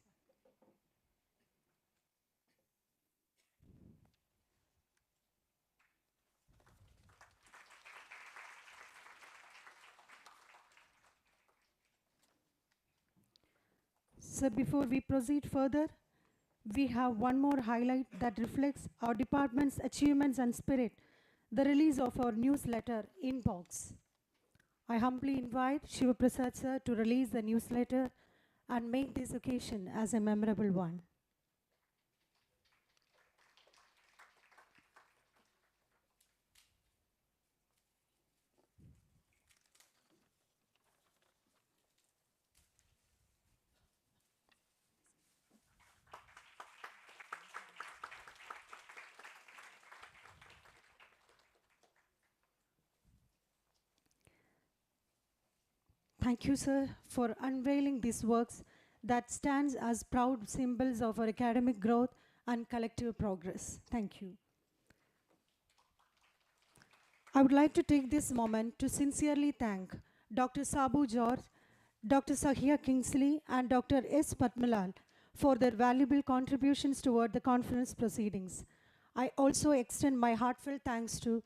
Speaker 1: So before we proceed further, we have one more highlight that reflects our department's achievements and spirit, the release of our newsletter, Inbox. I humbly invite Shiva Prasad sir to release the newsletter and make this occasion as a memorable one. Thank you, sir, for unveiling these works that stands as proud symbols of our academic growth and collective progress. Thank you. I would like to take this moment to sincerely thank Dr. Sabu George, Dr. Sahia Kingsley, and Dr. S. Patmalal for their valuable contributions toward the conference proceedings. I also extend my heartfelt thanks to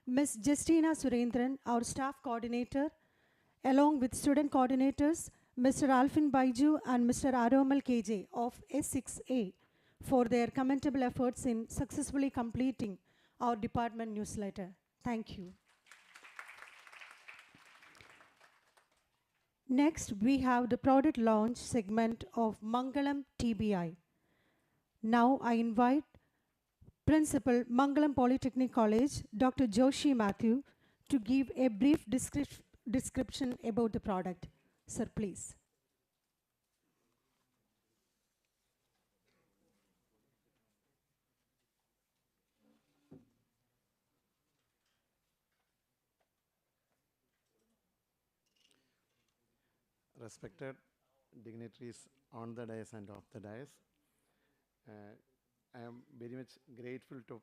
Speaker 1: Ms. Justina Surendran, our staff coordinator, along with student coordinators, Mr. Alfin Baiju and Mr. Aromal KJ of S6A for their commendable efforts in successfully completing our department newsletter. Thank you. Next, we have the product launch segment of Mangalam TBI. Now I invite Principal, Mangalam Polytechnic College, Dr. Joshi Matthew, to give a brief description about the product. Sir, please.
Speaker 8: Respected dignitaries on the dais and off the dais, I am very much grateful to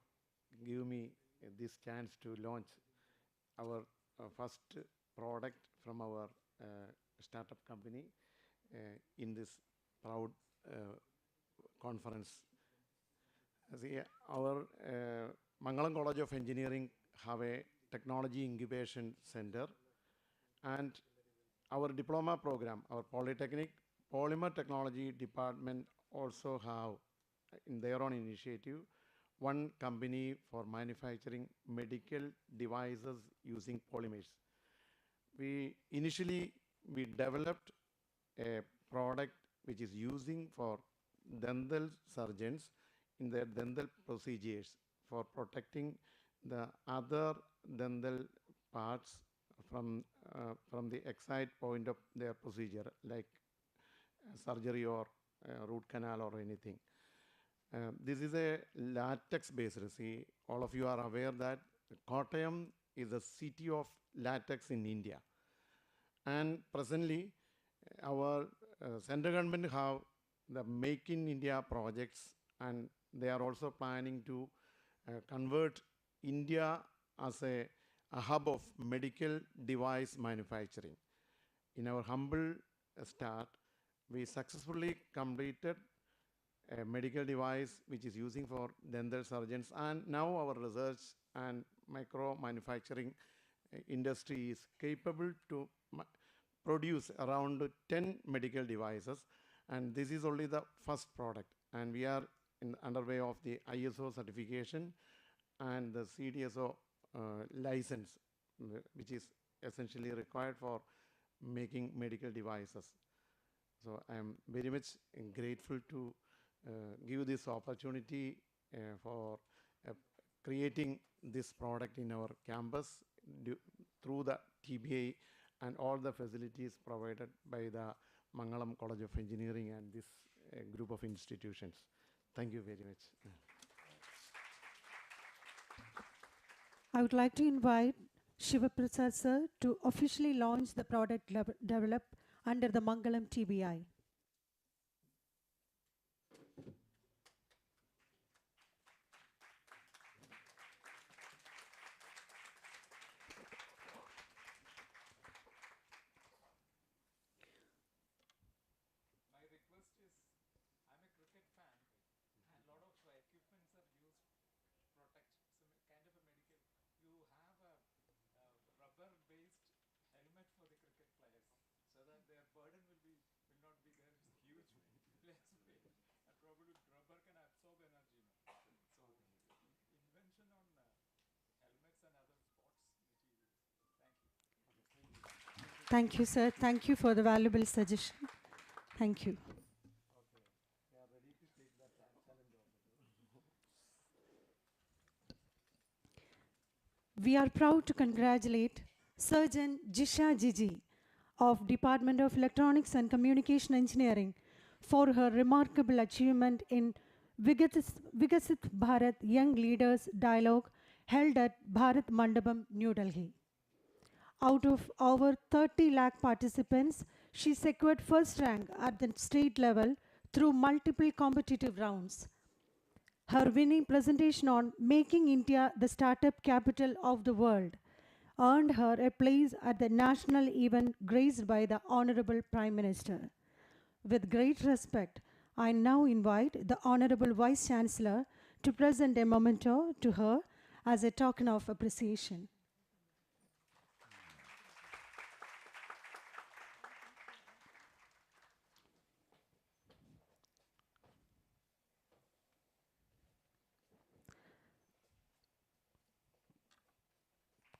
Speaker 8: give me this chance to launch our first product from our startup company in this proud conference. See, our Mangalam College of Engineering have a technology incubation center, and our diploma program, our Polytechnic Polymer Technology department also have in their own initiative one company for manufacturing medical devices using polymers. initially we developed a product which is using for dental surgeons in their dental procedures for protecting the other dental parts from the exact point of their procedure, like surgery or root canal or anything. This is a latex based. See, all of you are aware that Kottayam is a city of latex in India. And presently, our central government have the Make in India projects, and they are also planning to convert India as a hub of medical device manufacturing. In our humble start, we successfully completed a medical device which is using for dental surgeons, and now our research and micro manufacturing industry is capable to produce around 10 medical devices, and this is only the first product, and we are in underway of the ISO certification and the CDSO license, which is essentially required for making medical devices. So I am very much grateful to give this opportunity for creating this product in our campus through the TBI and all the facilities provided by the Mangalam College of Engineering and this group of institutions. Thank you very much.
Speaker 1: I would like to invite Shivaprasad sir to officially launch the product developed under the Mangalam TBI. Thank you, sir. Thank you for the valuable suggestion. Thank you. We are proud to congratulate Surgeon Jisha Jiji of Department of Electronics and Communication Engineering for her remarkable achievement in Vikasit Bharat Young Leaders Dialogue held at Bharat Mandapam, New Delhi. Out of over 30 lakh participants, she secured first rank at the state level through multiple competitive rounds. Her winning presentation on Making India the Startup Capital of the World earned her a place at the national event graced by the Honorable Prime Minister. With great respect, I now invite the Honorable Vice Chancellor to present a memento to her as a token of appreciation.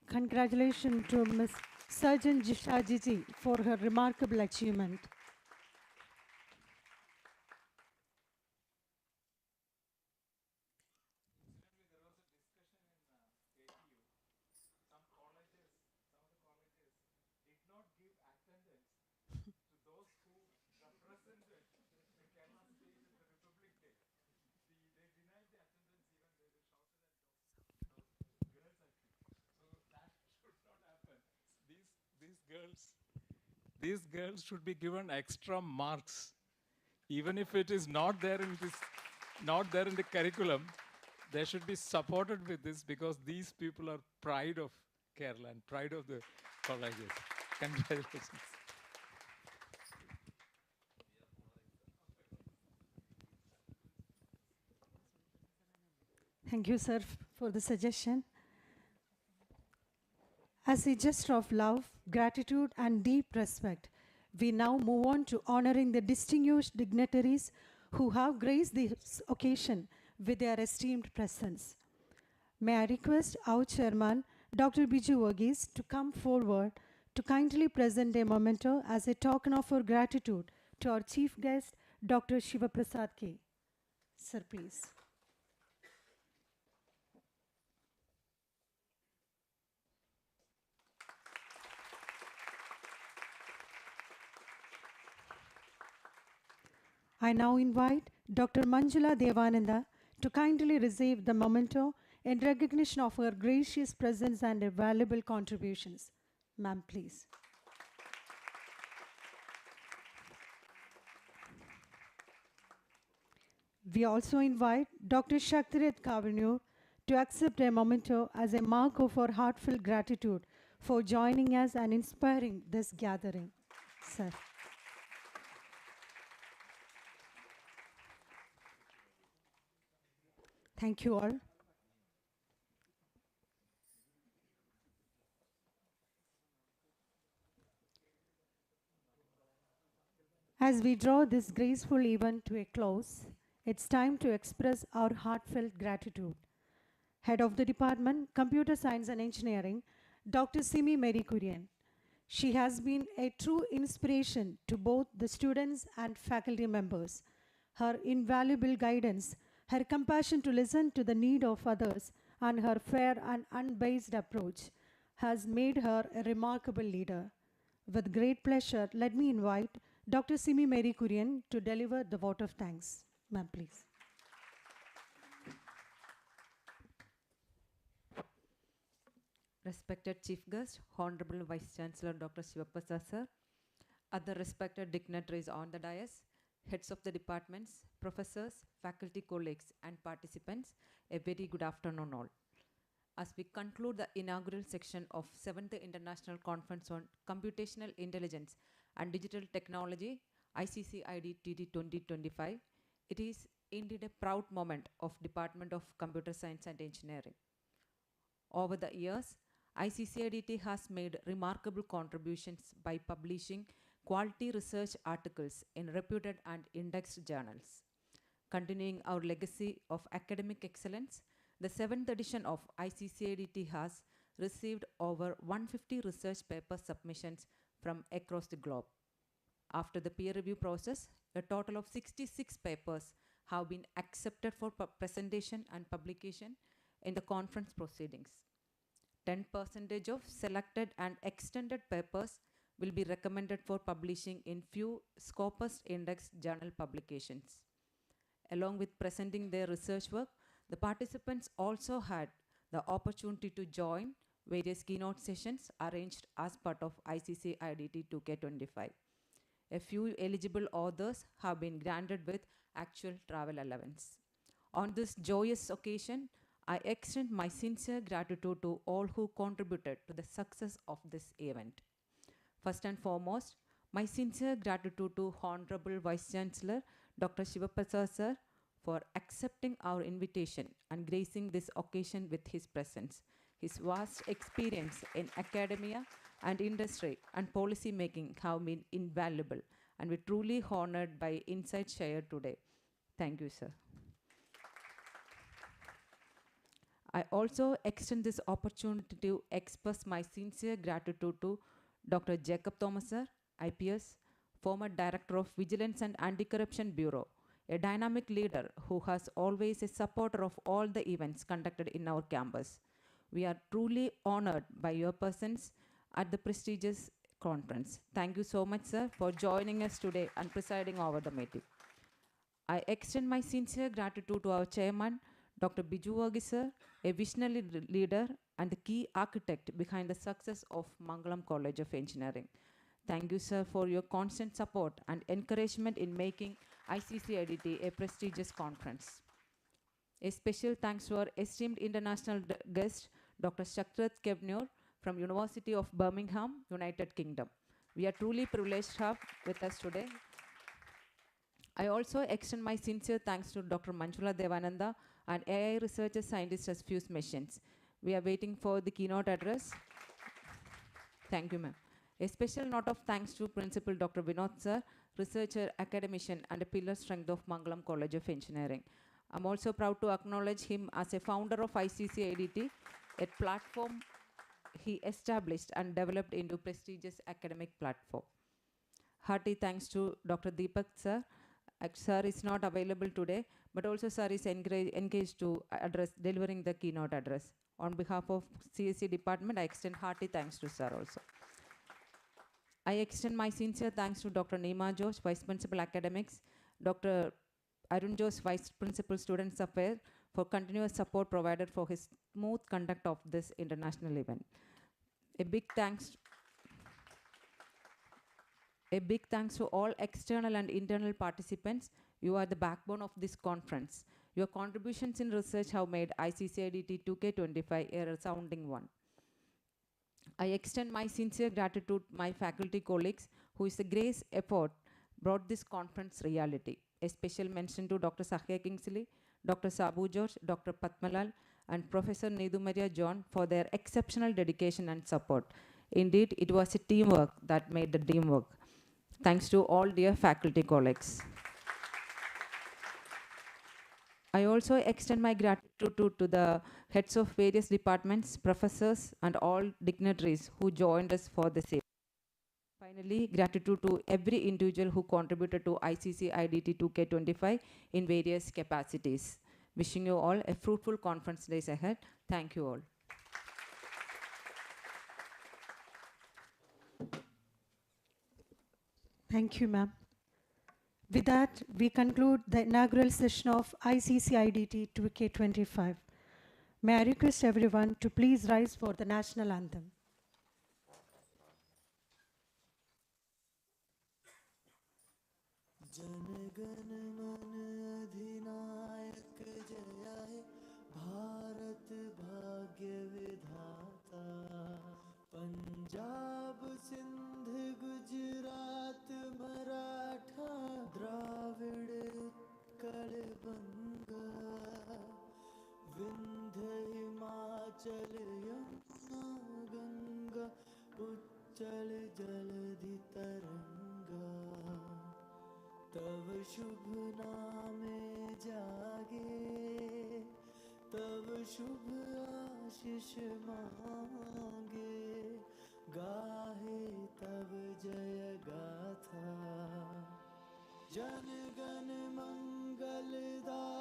Speaker 1: Congratulations to Ms. Surgeon Jisha Jiji for her remarkable achievement.
Speaker 6: These girls should be given extra marks, even if it is not there in the curriculum. They should be supported with this because these people are pride of Kerala and pride of the colleges. Congratulations.
Speaker 1: Thank you, sir, for the suggestion. As a gesture of love, gratitude, and deep respect, we now move on to honoring the distinguished dignitaries who have graced this occasion with their esteemed presence. May I request our chairman, Dr. Biju Varghese, to come forward to kindly present a memento as a token of our gratitude to our chief guest, Dr. Shiva Prasad K. Sir, please. I now invite Dr. Manjula Devananda to kindly receive the memento in recognition of her gracious presence and her valuable contributions. Ma'am, please. We also invite Dr. Shaktirat Kavanur to accept a memento as a mark of our heartfelt gratitude for joining us and inspiring this gathering. Sir. Thank you all. As we draw this graceful event to a close, it's time to express our heartfelt gratitude. Head of the Department, Computer Science and Engineering, Dr. Simi Mary Kurian. She has been a true inspiration to both the students and faculty members. Her invaluable guidance, her compassion to listen to the need of others, and her fair and unbiased approach has made her a remarkable leader. With great pleasure, let me invite Dr. Simi Mary Kurian to deliver the vote of thanks. Ma'am, please.
Speaker 9: Respected Chief Guest, Honorable Vice Chancellor Dr. Shivaprasad Sir, other respected dignitaries on the dais, heads of the departments, professors, faculty colleagues, and participants, a very good afternoon all. As we conclude the inaugural section of 7th International Conference on Computational Intelligence and Digital Technology, ICCID-TD 2025, it is indeed a proud moment of Department of Computer Science and Engineering. Over the years, ICCIDT has made remarkable contributions by publishing quality research articles in reputed and indexed journals. Continuing our legacy of academic excellence, the 7th edition of ICCIDT has received over 150 research paper submissions from across the globe. After the peer review process, a total of 66 papers have been accepted for presentation and publication in the conference proceedings. 10% of selected and extended papers will be recommended for publishing in few Scopus Index journal publications. Along with presenting their research work, the participants also had the opportunity to join various keynote sessions arranged as part of ICC IDT 2K25. A few eligible authors have been granted with actual travel allowance. On this joyous occasion, I extend my sincere gratitude to all who contributed to the success of this event. First and foremost, my sincere gratitude to Honorable Vice Chancellor Dr. Shivaprasad Sir for accepting our invitation and gracing this occasion with his presence. His vast experience in academia and industry and policy making have been invaluable, and we're truly honored by insights shared today. Thank you, sir. I also extend this opportunity to express my sincere gratitude to Dr. Jacob Thomas sir, IPS, former Director of Vigilance and Anti-Corruption Bureau, a dynamic leader who has always a supporter of all the events conducted in our campus. We are truly honored by your presence at the prestigious conference. Thank you so much, sir, for joining us today and presiding over the meeting. I extend my sincere gratitude to our chairman, Dr. Biju Varghese sir, a visionary leader and the key architect behind the success of Mangalam College of Engineering. Thank you, sir, for your constant support and encouragement in making ICCIDT a prestigious conference. A special thanks to our esteemed international guest, Dr. Shaktirat Kavanur from University of Birmingham, United Kingdom. We are truly privileged to have with us today. I also extend my sincere thanks to Dr. Manjula Devananda and AI researcher scientist as Fuse Machines. We are waiting for the keynote address. Thank you, ma'am. A special note of thanks to Principal Dr. Vinod sir, researcher, academician, and a pillar strength of Mangalam College of Engineering. I'm also proud to acknowledge him as a founder of ICCIDT, a platform he established and developed into prestigious academic platform. Hearty thanks to Dr. Deepak sir. Sir is not available today, but also sir is engaged to address delivering the keynote address. On behalf of CSE department, I extend hearty thanks to sir also. I extend my sincere thanks to Dr. Neema Josh, Vice Principal Academics, Dr. Arun Josh, Vice Principal Students Affairs, for continuous support provided for his smooth conduct of this international event. A big thanks to all external and internal participants. You are the backbone of this conference. Your contributions in research have made ICCIDT 2K25 a resounding one. I extend my sincere gratitude to my faculty colleagues whose grace effort brought this conference reality. A special mention to Dr. Sahya Kingsley, Dr. Sabu George, Dr. Patmalal, and Professor Needu Maria John for their exceptional dedication and support. Indeed, it was a teamwork that made the dream work. Thanks to all dear faculty colleagues. I also extend my gratitude to the heads of various departments, professors, and all dignitaries who joined us for this event. Finally, gratitude to every individual who contributed to ICC IDT 2K25 in various capacities. Wishing you all a fruitful conference days ahead. Thank you all.
Speaker 1: Thank you, ma'am. With that, we conclude the inaugural session of ICCIDT 2K25. May I request everyone to please rise for the national anthem.
Speaker 10: जनगण मन अधिनायक जय हे भारत भाग्य विधाता पंजाब सिंध गुजरात मराठा द्राविड़ उत्कल बंगा विंध्य हिमाचल यमुना गंगा उच्चल जलधि तरंगा तव शुभ नामे जागे तव शुभ आशीष मांगे गाहे तव जय गाथा जन गण मंगलदायक